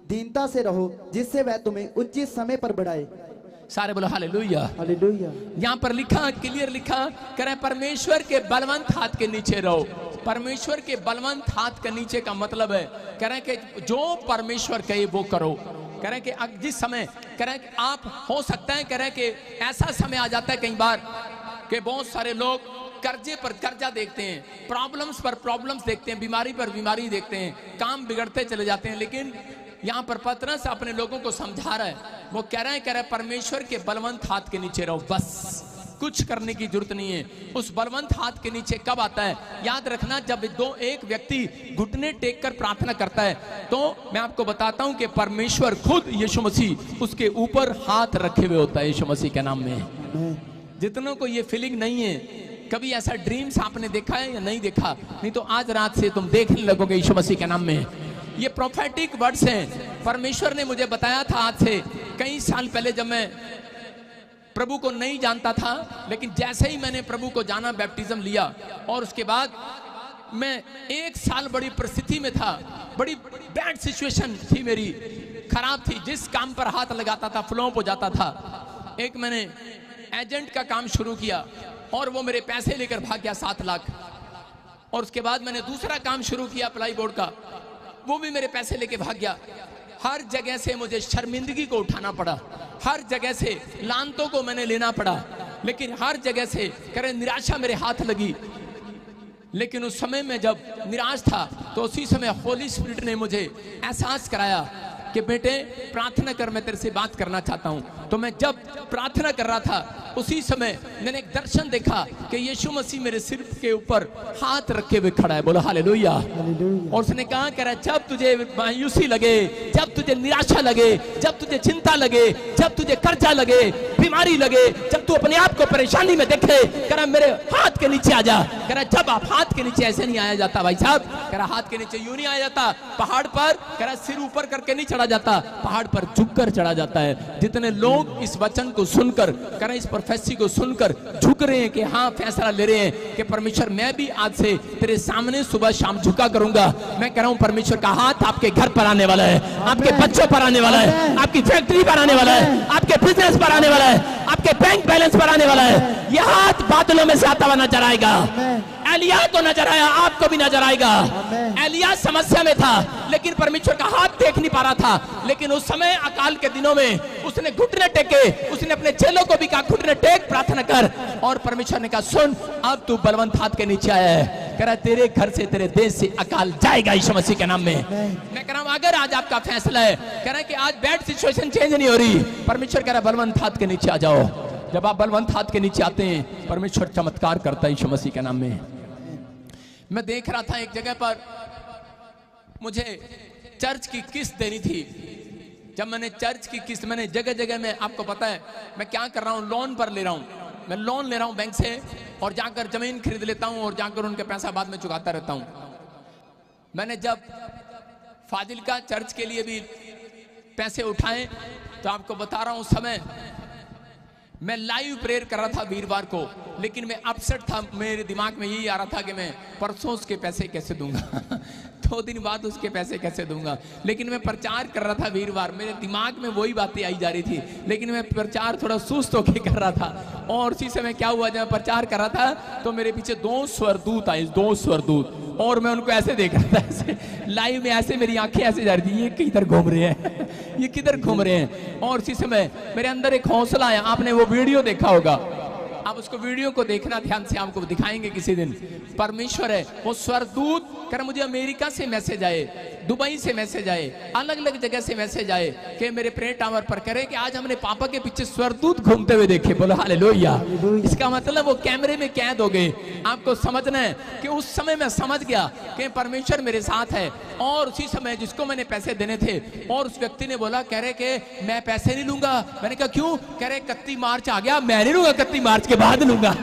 दीनता से रहो, जिससे वह तुम्हें उचित समय पर बढ़ाए। सारे बोलो हालेलुया। हालेलुया। यहाँ पर लिखा, क्लियर लिखा, कह रहे परमेश्वर के बलवंत हाथ के नीचे रहो। परमेश्वर के बलवंत हाथ के नीचे का मतलब है, कह रहे कि जो परमेश्वर कहे वो करो। कह रहे कि जिस समय, कह रहे कि आप हो सकता है, कह रहे कि ऐसा समय आ जाता है कई बार कि बहुत सारे लोग कर्जे पर कर्जा देखते हैं, प्रॉब्लम्स पर प्रॉब्लम्स देखते हैं, बीमारी पर बीमारी देखते हैं, काम बिगड़ते चले जाते हैं। लेकिन यहाँ पर पतरस अपने लोगों को समझा रहा है, वो कह रहा है परमेश्वर के बलवंत हाथ के नीचे रहो, बस कुछ करने की जरूरत नहीं है। उस बलवंत हाथ के नीचे कब आता है, याद रखना, जब एक व्यक्ति घुटने टेक कर प्रार्थना करता है, तो मैं आपको बताता हूं कि परमेश्वर खुद यीशु मसीह उसके ऊपर हाथ रखे हुए होता है यीशु मसीह के नाम में। जितनों को ये फीलिंग नहीं है, कभी ऐसा ड्रीम्स आपने देखा है या नहीं देखा, नहीं तो आज रात से तुम देखने लगोगे यीशु मसीह के नाम में। ये प्रोफेटिक वर्ड्स हैं। परमेश्वर ने मुझे बताया था आज से कई साल पहले, जब मैं प्रभु को नहीं जानता था, लेकिन जैसे ही मैंने प्रभु को जाना, बैप्टिज्म लिया, और उसके बाद मैं 1 साल बड़ी परिस्थिति में था, बड़ी बैड सिचुएशन थी मेरी, खराब थी। जिस काम पर हाथ लगाता था फ्लॉप हो जाता था। एक मैंने एजेंट का काम शुरू किया और वो मेरे पैसे लेकर भाग गया 7 लाख। और उसके बाद मैंने दूसरा काम शुरू किया अप्लाई बोर्ड का, वो भी मेरे पैसे लेके भाग गया। हर जगह से मुझे शर्मिंदगी को उठाना पड़ा, हर जगह से लानतों को मैंने लेना पड़ा, लेकिन हर जगह से करे निराशा मेरे हाथ लगी। लेकिन उस समय में जब निराश था, तो उसी समय होली स्पिरिट ने मुझे एहसास कराया कि बेटे प्रार्थना कर, मैं तेरे से बात करना चाहता हूं। तो मैं जब प्रार्थना कर रहा था, उसी समय मैंने एक दर्शन देखा कि यीशु मसीह मेरे सिर के ऊपर हाथ रखे हुए खड़ा है। बोलो हालेलुया। और उसने कहा, कह रहा जब तुझे मायूसी लगे, जब तुझे निराशा लगे, जब तुझे चिंता लगे, जब तुझे कर्जा लगे, बीमारी लगे, जब तू अपने आप को परेशानी में देखे, कह रहा मेरे हाथ के नीचे आ जा। कह रहा जब आप हाथ के नीचे ऐसे नहीं आया जाता भाई साहब, कह रहा हाथ के नीचे यूं नहीं आया जाता, पहाड़ पर कह रहा सिर ऊपर करके नहीं चढ़ा जाता, पहाड़ पर झुककर चढ़ा जाता है। जितने लोग इस वचन को सुनकर, कह रहा इस प्रोफेसी को सुनकर झुक रहे हैं कि हाँ फैसला ले रहे हैं कि परमेश्वर मैं भी आज से तेरे सामने सुबह शाम झुका करूंगा। मैं कह रहा हूं परमेश्वर का हाथ आपके घर पर आने वाला है, आपके बच्चों पर आने वाला है, आपकी फैक्ट्री पर आने वाला है, आपके बिजनेस पर आने वाला है, आपके बैंक बैलेंस पर आने वाला है। यह हाथ बादलों में से आता हुआ नजर आएगा। एलिया को नजर आया, आपको भी नजर आएगा। एलिया समस्या में था, लेकिन परमेश्वर का हाथ देख नहीं पा रहा था। लेकिन उस समय अकाल के दिनों में उसने घुटने टेके, उसने अपने चेलों को भी कहा घुटने टेक प्रार्थना कर, और परमेश्वर ने कहा सुन अब तू बलवंत हाथ के नीचे आया है। कह रहा तेरे घर से, तेरे देश से अकाल जाएगा यीशु मसीह के नाम में। मैं कह रहा हूं अगर आज आपका फैसला है, कह रहा है कि आज बैड सिचुएशन चेंज नहीं हो रही, परमेश्वर कह रहा है बलवंत हाथ के नीचे आ जाओ। जब आप बलवंत हाथ के नीचे आते हैं, परमेश्वर चमत्कार करता है यीशु मसीह के नाम में। मैं देख रहा था एक जगह पर मुझे चर्च की किस्त देनी थी। जब मैंने चर्च की किस्त, मैंने जगह जगह में, आपको पता है मैं क्या कर रहा हूँ, लोन पर ले रहा हूँ। मैं लोन ले रहा हूँ बैंक से और जाकर जमीन खरीद लेता हूँ और जाकर उनके पैसा बाद में चुकाता रहता हूँ। मैंने जब फाजिलका चर्च के लिए भी पैसे उठाए तो आपको बता रहा हूँ, उस समय मैं लाइव प्रेयर कर रहा था वीरवार को, लेकिन मैं अपसेट था। मेरे दिमाग में यही आ रहा था कि मैं परसों उसके पैसे कैसे दूंगा 2 दिन बाद उसके पैसे कैसे दूंगा। लेकिन मैं प्रचार कर रहा था वीरवार, मेरे दिमाग में वही बातें आई जा रही थी, लेकिन मैं प्रचार थोड़ा सुस्त होकर कर रहा था। और उसी समय क्या हुआ, जब मैं प्रचार कर रहा था तो मेरे पीछे 2 स्वर्गदूत आए, 2 स्वर्गदूत, और मैं उनको ऐसे देख रहा था, ऐसे लाइव में, ऐसे मेरी आंखें ऐसे जा रही थी, ये किधर घूम रहे हैं ये किधर घूम रहे हैं। और उसी समय मेरे अंदर एक हौसला आया। आपने वो वीडियो देखा होगा, आप उसको वीडियो को देखना ध्यान से, आपको दिखाएंगे किसी दिन। परमेश्वर है वो स्वर्गदूत, कर मुझे अमेरिका से मैसेज आए, दुबई से मैसेज आए, अलग अलग जगह से मैसेज आए कि मेरे प्रेयर टावर पर करे कि आज हमने पापा के पीछे स्वर्गदूत घूमते हुए देखे। बोलो हालेलुया। इसका मतलब वो कैमरे में कैद हो गए। आपको समझना है कि उस समय मैं समझ गया कि परमेश्वर मेरे साथ है। और उसी समय जिसको मैंने पैसे देने थे, और उस व्यक्ति ने बोला, कह रहे कि मैं पैसे नहीं लूंगा। मैंने कहा क्यों? कह रहे 31 मार्च आ गया, मैं नहीं लूंगा, 31 मार्च के बाद लूंगा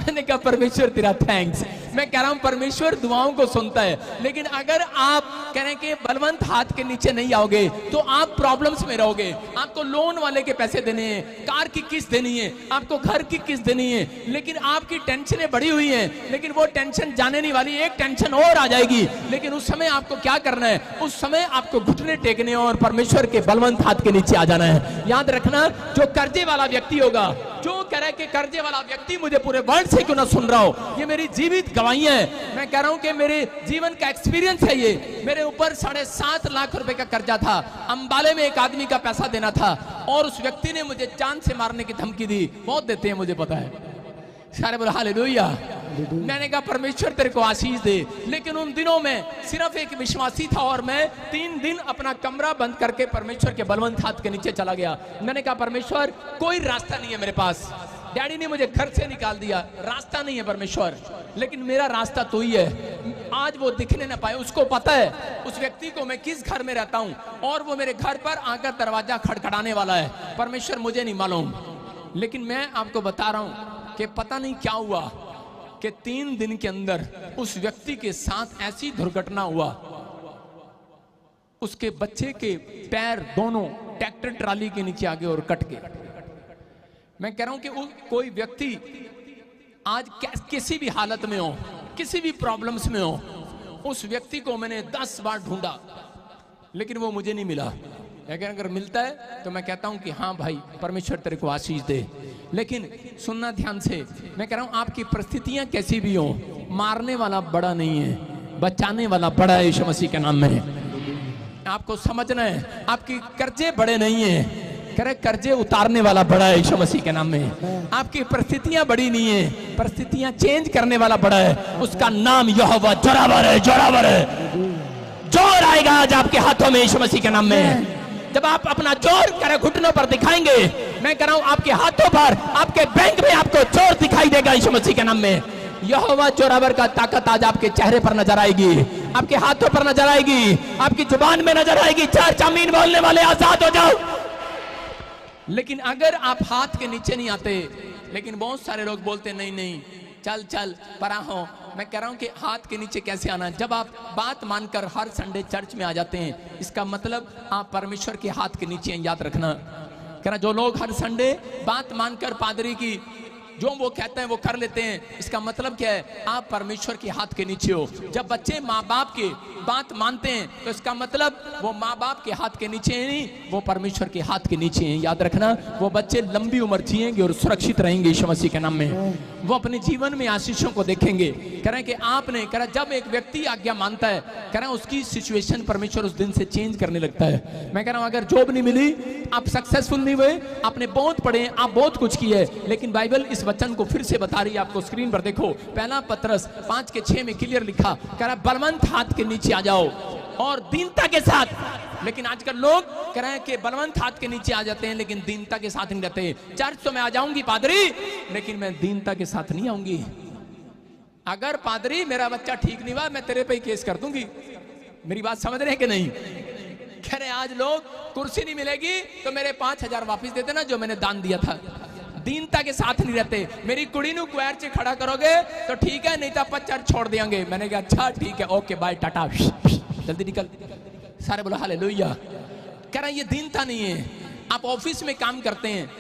मैंने कहा परमेश्वर तेरा थैंक्स। मैं कह रहा हूं परमेश्वर दुआओं को सुनता है, लेकिन अगर आप कह रहे हैं कि बलवंत हाथ के नीचे नहीं आओगे तो आप प्रॉब्लम्स में रहोगे। आपको लोन वाले के पैसे देने हैं, कार की किस्त देनी है, आपको घर की किस्त देनी है, लेकिन आपकी टेंशनें बढ़ी हुई हैं। लेकिन वो टेंशन जाने नहीं वाली, एक टेंशन और आ जाएगी। लेकिन उस समय आपको क्या करना है? उस समय आपको घुटने टेकने और परमेश्वर के बलवंत हाथ के नीचे आ जाना है। याद रखना, जो कर्जे वाला व्यक्ति होगा, जो कह रहा है कि कर्जे वाला व्यक्ति मुझे पूरे वर्ल्ड से क्यों ना सुन रहा हो, ये मेरी जीवित गवाहियां है। मैं कह रहा हूं कि मेरे जीवन का एक्सपीरियंस है ये। मेरे ऊपर 7.5 लाख रुपए का कर्जा था। अंबाले में एक आदमी का पैसा देना था और उस व्यक्ति ने मुझे जान से मारने की धमकी दी। बहुत देते हैं, मुझे पता है। सारे बोलो हालेलुया। मैंने कहा परमेश्वर तेरे को आशीष दे। लेकिन उन दिनों में सिर्फ एक विश्वासी था और मैं 3 दिन अपना कमरा बंद करके परमेश्वर के बलवंत हाथ के नीचे चला गया। मैंने कहा परमेश्वर कोई रास्ता नहीं है मेरे पास। डैडी ने मुझे घर से निकाल दिया, रास्ता नहीं है परमेश्वर, लेकिन मेरा रास्ता तो ही है। आज वो दिखने ना पाए, उसको पता है उस व्यक्ति को मैं किस घर में रहता हूं और वो मेरे घर पर आकर दरवाजा खड़खड़ाने वाला है। परमेश्वर मुझे नहीं मालूम, लेकिन मैं आपको बता रहा हूं कि पता नहीं क्या हुआ कि 3 दिन के अंदर उस व्यक्ति के साथ ऐसी दुर्घटना हुआ, उसके बच्चे के पैर दोनों ट्रैक्टर ट्राली के नीचे आ गए और कट गए। मैं कह रहा हूं कि कोई व्यक्ति आज किसी भी हालत में हो, किसी भी प्रॉब्लम्स में हो, उस व्यक्ति को मैंने 10 बार ढूंढा लेकिन वो मुझे नहीं मिला। अगर मिलता है तो मैं कहता हूं कि हाँ भाई परमेश्वर तेरे को आशीष दे। लेकिन सुनना ध्यान से, मैं कह रहा हूं आपकी परिस्थितियां कैसी भी हो, मारने वाला बड़ा नहीं है, बचाने वाला बड़ा है यीशु मसीह के नाम में। आपको समझना है, आपकी कर्जे बड़े नहीं है, करे कर्जे उतारने वाला बड़ा है यीशु मसीह के नाम में। आपकी परिस्थितियां बड़ी नहीं है, परिस्थितियां चेंज करने वाला बड़ा है, उसका नाम यहोवा जोरावर है। जोरावर है, जोर आएगा आज आपके हाथों में यीशु मसीह के नाम में। जब आप अपना जोर करे घुटनों पर दिखाएंगे, मैं कह रहा हूं आपके हाथों पर, आपके बैंक में आपको जोर दिखाई देगा यीशु मसीह के नाम में। यहोवा जोरावर का ताकत आज आपके चेहरे पर नजर आएगी, आपके हाथों पर नजर आएगी, आपकी जुबान में नजर आएगी। 4 आमीन बोलने वाले आजाद हो जाओ। लेकिन अगर आप हाथ के नीचे नहीं आते, लेकिन बहुत सारे लोग बोलते नहीं नहीं चल चल परा हो। मैं कह रहा हूं कि हाथ के नीचे कैसे आना है? जब आप बात मानकर हर संडे चर्च में आ जाते हैं, इसका मतलब आप परमेश्वर के हाथ के नीचे हैं। याद रखना, कह रहा जो लोग हर संडे बात मानकर पादरी की जो वो कहते हैं वो कर लेते हैं, इसका मतलब क्या है? आप परमेश्वर के हाथ के नीचे हो। जब बच्चे माँ बाप की बात मानते हैं तो इसका मतलब वो माँ बाप के हाथ के नीचे है नहीं, वो परमेश्वर के हाथ के नीचे हैं। याद रखना, वो बच्चे लंबी उम्र जिएंगे और सुरक्षित रहेंगे यीशु मसीह के नाम में। वो अपने जीवन में आशीषों को देखेंगे। कह रहे हैं कि आपने, कह रहा जब एक व्यक्ति आज्ञा मानता है, कह रहे हैं उसकी सिचुएशन परमेश्वर उस दिन से चेंज करने लगता है। मैं कह रहा हूं अगर जॉब नहीं मिली, आप सक्सेसफुल नहीं हुए, आपने बहुत पढ़े, आप बहुत कुछ किए, लेकिन बाइबल इस इस वचन को फिर से बता रही है आपको, स्क्रीन पर देखो। पहला पतरस 5:6 में क्लियर लिखा, कह रहा बलवंत हाथ के नीचे आ जाओ और दीनता के साथ। लेकिन आजकल लोग कह रहे हैं कि बलवंत हाथ के नीचे आ जाते हैं लेकिन दीनता के साथ नहीं रहते। चर्च तो मैं आ जाऊंगी पादरी, लेकिन मैं दीनता के साथ नहीं आऊंगी। अगर पादरी मेरा बच्चा ठीक नहीं हुआ, मैं तेरे पे ही केस कर दूंगी। मेरी बात समझ रहे हैं कि नहीं? कह रहे आज लोग कुर्सी नहीं मिलेगी तो मेरे 5,000 वापिस दे देना जो मैंने दान दिया था। दीनता के साथ नहीं रहते। मेरी कुड़ी नु क्वायर से खड़ा करोगे तो ठीक है, नहीं तो आप चर्च छोड़ देंगे। मैंने कहा अच्छा ठीक है, ओके बाय टाटा, जल्दी निकल। सारे बोला हालेलुया। कह रहा ये दीनता नहीं है। आप ऑफिस में काम करते हैं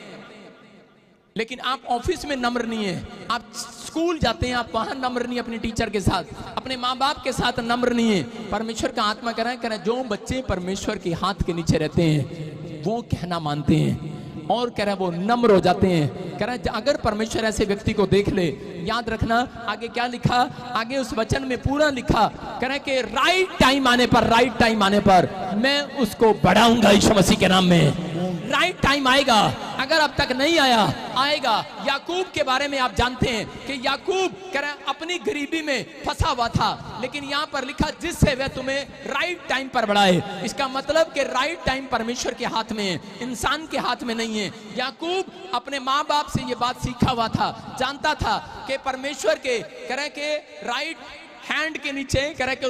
लेकिन आप ऑफिस में नम्र नहीं है। आप स्कूल जाते हैं, आप वहां नम्र नहीं, अपने टीचर के साथ, अपने माँ बाप के साथ नम्र नहीं है। परमेश्वर का आत्मा कह रहा है जो बच्चे परमेश्वर के हाथ के नीचे रहते हैं वो कहना मानते हैं और कह रहा है वो नम्र हो जाते हैं। कह रहा है अगर परमेश्वर ऐसे व्यक्ति को देख ले, याद रखना आगे क्या लिखा, आगे उस वचन में पूरा लिखा, कह रहा है कि राइट टाइम आने पर मैं उसको बढ़ाऊंगा यीशु मसीह के नाम में। राइट टाइम आएगा, अगर अब तक नहीं आया आएगा। याकूब के बारे में आप जानते हैं कि याकूब कह रहा है अपनी गरीबी में फंसा हुआ था, लेकिन यहाँ पर लिखा जिससे वह तुम्हें राइट टाइम पर बढ़ाए। इसका मतलब कि राइट टाइम परमेश्वर के हाथ में है, इंसान के हाथ में नहीं है। याकूब अपने माँ बाप से ये बात सीखा हुआ था, जानता था कि परमेश्वर के कह रहे के राइट हैंड के नीचे, कह रहे कि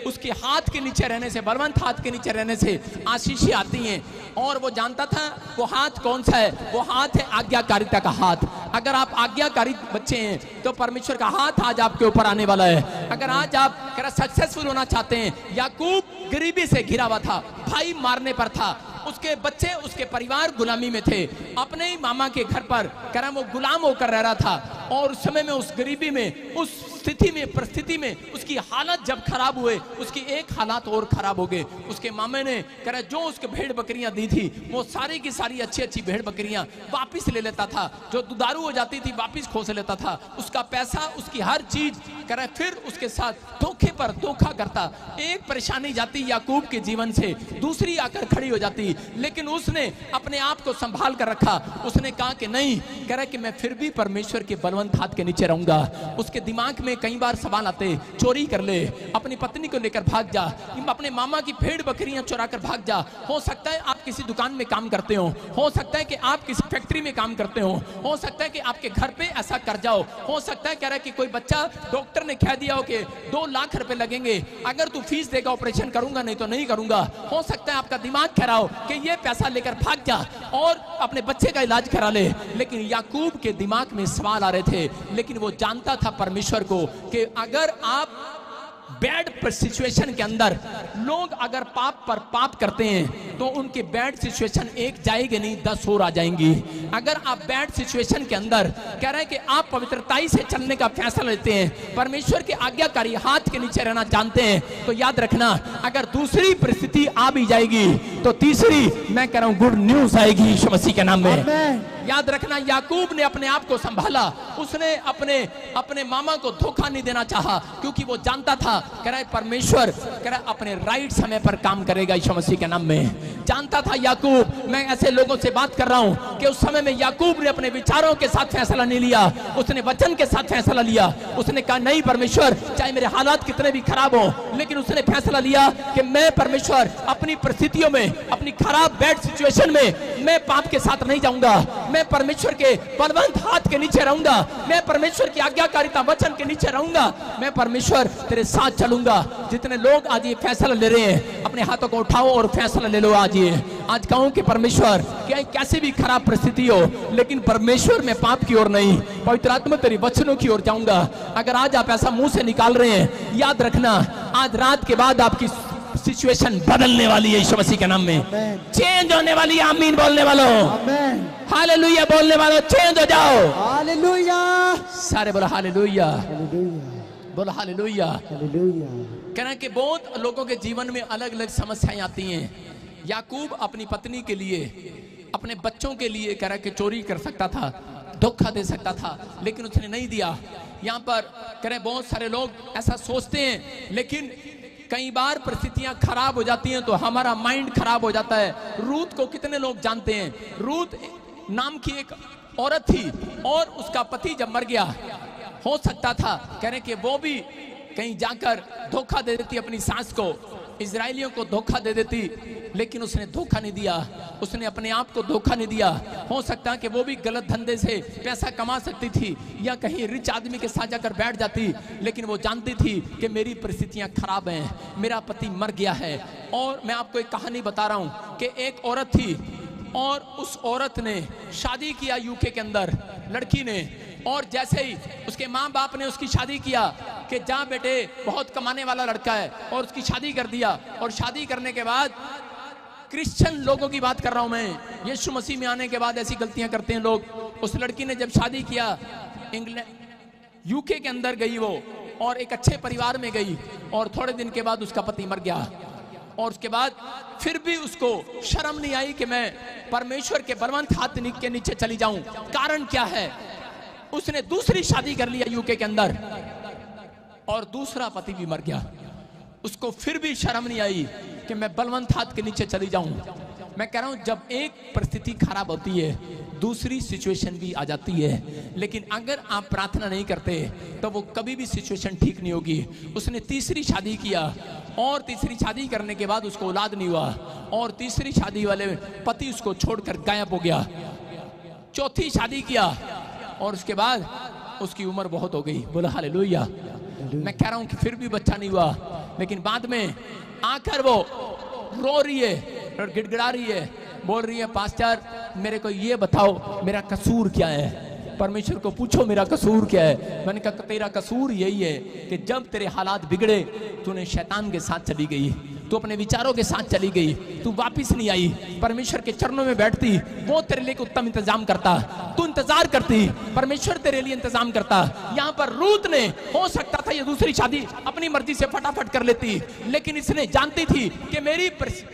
उसके हाथ के नीचे रहने से, बलवंत हाथ के नीचे रहने से आशीषें आती हैं। और वो जानता था वो हाथ कौन सा है, वो हाथ है आज्ञाकारिता का हाथ। अगर आप आज्ञाकारी बच्चे हैं तो परमेश्वर का हाथ आज आपके ऊपर आने वाला है। अगर आज आप कह रहे सक्सेसफुल होना चाहते हैं, याकूब गरीबी से घिरा हुआ था, भाई मारने पर था, उसके बच्चे उसके परिवार गुलामी में थे, अपने ही मामा के घर पर कह रहा वो गुलाम होकर रह रहा था। और उस समय में उस गरीबी में, उस स्थिति में, परिस्थिति में उसकी हालत जब खराब हुए, उसकी एक हालात और खराब हो गए। उसके मामे ने कह रहा जो उसके भेड़ बकरियां दी थी वो सारी की सारी अच्छी अच्छी भेड़ बकरियां वापिस ले लेता था, जो दुधारू हो जाती थी वापिस खोस लेता था। उसका पैसा, उसकी हर चीज कह रहा फिर उसके साथ धोखे पर धोखा करता। एक परेशानी जाती याकूब के जीवन से, दूसरी आकर खड़ी हो जाती, लेकिन उसने अपने आप को संभाल कर रखा। उसने कहा कि नहीं, कह रहा कि मैं फिर भी परमेश्वर के बलवंत हाथ के नीचे रहूंगा। उसके दिमाग में कई बार सवाल आते, चोरी कर ले, अपनी पत्नी को लेकर भाग जा, अपने मामा की भेड़ बकरियां चुरा कर भाग जा। हो सकता है आप किसी दुकान में काम करते हो सकता है कि आप किसी फैक्ट्री में काम करते हो सकता है कि आपके घर पे ऐसा कर जाओ, हो सकता है कह रहा है कि कोई बच्चा डॉक्टर ने कह दिया हो कि 2 लाख रुपए लगेंगे, अगर तू फीस देगा ऑपरेशन करूंगा, नहीं तो नहीं करूंगा। हो सकता है आपका दिमाग कह रहा हो कि ये पैसा लेकर भाग जा और अपने बच्चे का इलाज करा ले। लेकिन याकूब के दिमाग में सवाल आ रहे थे, लेकिन वो जानता था परमेश्वर को कि अगर आप बैड सिचुएशन के अंदर, लोग अगर पाप पर पाप करते हैं तो उनकी बैड सिचुएशन एक जाएगी नहीं, 10 और आ जाएंगी। अगर आप बैड सिचुएशन के अंदर कह रहे हैं कि आप पवित्रताई से चलने का फैसला लेते हैं, परमेश्वर के आज्ञाकारी हाथ के नीचे रहना जानते हैं, तो याद रखना अगर दूसरी परिस्थिति आ भी जाएगी तो तीसरी, मैं कह रहा हूं, गुड न्यूज आएगी यीशु मसीह के नाम में। याद रखना याकूब ने अपने आप को संभाला, उसने अपने मामा को धोखा नहीं देना चाहा, क्योंकि वो जानता था कह रहा है परमेश्वर कह रहा है अपने राइट समय पर काम करेगा यीशु मसीह के नाम में। जानता था याकूब। मैं ऐसे लोगों से बात कर रहा हूं कि उस समय में याकूब ने अपने विचारों के साथ फैसला नहीं लिया, उसने वचन के साथ फैसला लिया। उसने कहा नहीं परमेश्वर, चाहे मेरे हालात कितने भी खराब हो, लेकिन उसने फैसला लिया कि मैं परमेश्वर अपनी परिस्थितियों में, अपनी खराब बैड सिचुएशन में मैं पाप के साथ नहीं जाऊंगा, मैं परमेश्वर के बलवंत हाथ के नीचे रहूंगा, मैं परमेश्वर की आज्ञाकारिता वचन के नीचे रहूंगा, मैं परमेश्वर तेरे साथ चलूंगा। जितने लोग आज ये फैसला ले रहे हैं, अपने हाथों को उठाओ और फैसला ले लो। आज कहूं कि परमेश्वर क्या कैसे भी खराब परिस्थिति हो, लेकिन परमेश्वर मैं पाप की ओर नहीं, पवित्र आत्मा तेरी वचनों की ओर जाऊंगा। अगर आज आप ऐसा मुंह से निकाल रहे हैं, याद रखना आज रात के बाद आपकी सिचुएशन बदलने वाली है यीशु मसीह के नाम में, चेंज होने वाली है। आमीन बोलने वालों, हालेलुया बोलने वालों, चेंज हो जाओ। हालेलुया, सारे बोलो हालेलुया, बोलो हालेलुया। कहना कि बहुत लोगों के जीवन में अलग अलग समस्याएं आती हैं। याकूब अपनी पत्नी के लिए, अपने बच्चों के लिए कह रहा कि चोरी कर सकता था, धोखा दे सकता था, लेकिन उसने नहीं दिया। यहाँ पर कह रहे बहुत सारे लोग ऐसा सोचते हैं, लेकिन कई बार परिस्थितियां खराब हो जाती हैं तो हमारा माइंड खराब हो जाता है। रूत को कितने लोग जानते हैं? रूत नाम की एक औरत थी और उसका पति जब मर गया, हो सकता था कह रहे कि वो भी कहीं जाकर धोखा दे देती अपनी सास को, इजरायलियों को धोखा दे देती, लेकिन उसने धोखा नहीं दिया, उसने अपने आप को धोखा नहीं दिया। हो सकता है कि वो भी गलत धंधे से पैसा कमा सकती थी या कहीं रिच आदमी के साथ जाकर बैठ जाती, लेकिन वो जानती थी कि मेरी परिस्थितियां खराब हैं, मेरा पति मर गया है। और मैं आपको एक कहानी बता रहा हूं कि एक औरत थी और उस औरत ने शादी किया यूके के अंदर, लड़की ने, और जैसे ही उसके माँ बाप ने उसकी शादी किया कि जा बेटे बहुत कमाने वाला लड़का है, और उसकी शादी कर दिया। और शादी करने के बाद, क्रिश्चियन लोगों की बात कर रहा हूं मैं, यीशु मसीह में आने के बाद ऐसी गलतियां करते हैं लोग। उस लड़की ने जब शादी किया, इंग्लैंड यूके के अंदर गई वो, और एक अच्छे परिवार में गई, और थोड़े दिन के बाद उसका पति मर गया। और उसके बाद फिर भी उसको शर्म नहीं आई कि मैं परमेश्वर के बलवंत हाथ के नीचे चली जाऊं। कारण क्या है? उसने दूसरी शादी कर लिया यूके के अंदर और दूसरा पति भी मर गया। उसको फिर भी शर्म नहीं आई कि मैं बलवंत हाथ के नीचे चली जाऊं। मैं कह रहा हूं, जब एक परिस्थिति खराब होती है, दूसरी सिचुएशन भी आ जाती है, लेकिन अगर आप प्रार्थना नहीं करते तो वो कभी भी सिचुएशन ठीक नहीं होगी। उसने तीसरी शादी किया और तीसरी शादी करने के बाद उसको औलाद नहीं हुआ, और तीसरी शादी वाले पति उसको छोड़कर गायब हो गया। चौथी शादी किया और उसके बाद उसकी उम्र बहुत हो गई। बोला हालेलुया। मैं कह रहा हूं कि फिर भी बच्चा नहीं हुआ, लेकिन बाद में आकर वो रो रही है और गिड़गिड़ा रही है, बोल रही है, पास्टर मेरे को ये बताओ मेरा कसूर क्या है, परमेश्वर को पूछो मेरा कसूर क्या है। मैंने कहा तेरा कसूर यही है कि जब तेरे हालात बिगड़े तूने शैतान के साथ चली गई, तू अपने विचारों के साथ चली गई, तू वापिस नहीं आई, परमेश्वर के चरणों में बैठती, वो तेरे लिए उत्तम इंतजाम करता, तू इंतजार करती, परमेश्वर तेरे लिए इंतजाम करता। यहाँ पर रूत ने, हो सकता था ये दूसरी शादी अपनी मर्जी से फटाफट कर लेती, लेकिन इसने जानती थी कि मेरी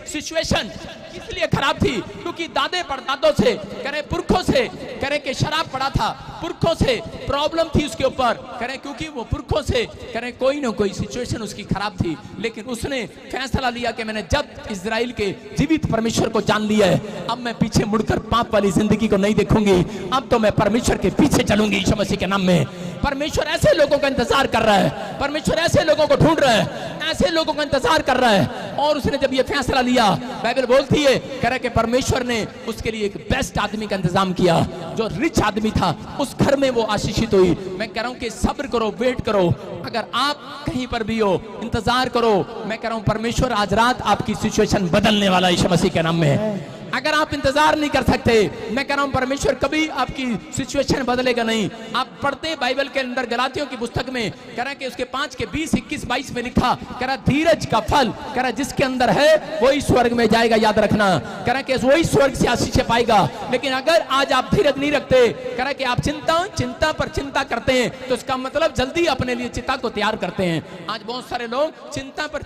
सिचुएशन इसलिए खराब थी क्योंकि दादे परदादों से, करे पुरखों से, करे कि शराब पड़ा था, पुरखों से प्रॉब्लम थी उसके ऊपर, करे क्योंकि वो पुरखों से, करे कोई ना कोई सिचुएशन उसकी खराब थी। लेकिन उसने फैसला लिया कि मैंने जब इजराइल के जीवित परमेश्वर को जान लिया है, अब मैं पीछे मुड़कर पाप वाली जिंदगी को नहीं देखूंगी, अब तो मैं परमेश्वर के पीछे चलूंगी यीशु मसीह के नाम में। परमेश्वर ऐसे लोगों का इंतजार कर रहा है, परमेश्वर ऐसे लोगों को ढूंढ रहा है, ऐसे लोगों का इंतजार कर रहा है। और उसने जब ये फैसला लिया, बाइबल बोलती है कह रहा कि परमेश्वर ने उसके लिए एक बेस्ट आदमी का इंतजाम किया, जो रिच आदमी था, उस घर में वो आशीषित हुई। मैं कह रहा हूं कि सब्र करो, वेट करो, अगर आप कहीं पर भी हो इंतजार करो। मैं कह रहा हूं परमेश्वर आज रात आपकी सिचुएशन बदलने वाला यीशु मसीह के नाम में। अगर आप इंतजार नहीं कर सकते, मैं कह रहा हूं परमेश्वर कभी आपकी सिचुएशन बदलेगा नहीं। आप पढ़ते बाइबल के अंदर गलातियों की पुस्तक में कह रहा है कि उसके 5 के 20, 21, 22 में लिखा, कह रहा धीरज का फल, कह रहा जिसके अंदर है वही स्वर्ग में जाएगा, याद रखना, कह रहा कि वही स्वर्ग से आशीष पाएगा। लेकिन अगर आज आप धीरज नहीं रखते, कह रहा कि आप चिंता पर चिंता करते हैं, तो इसका मतलब जल्दी अपने लिए चिता को तैयार करते हैं। आज बहुत सारे लोग चिंता पर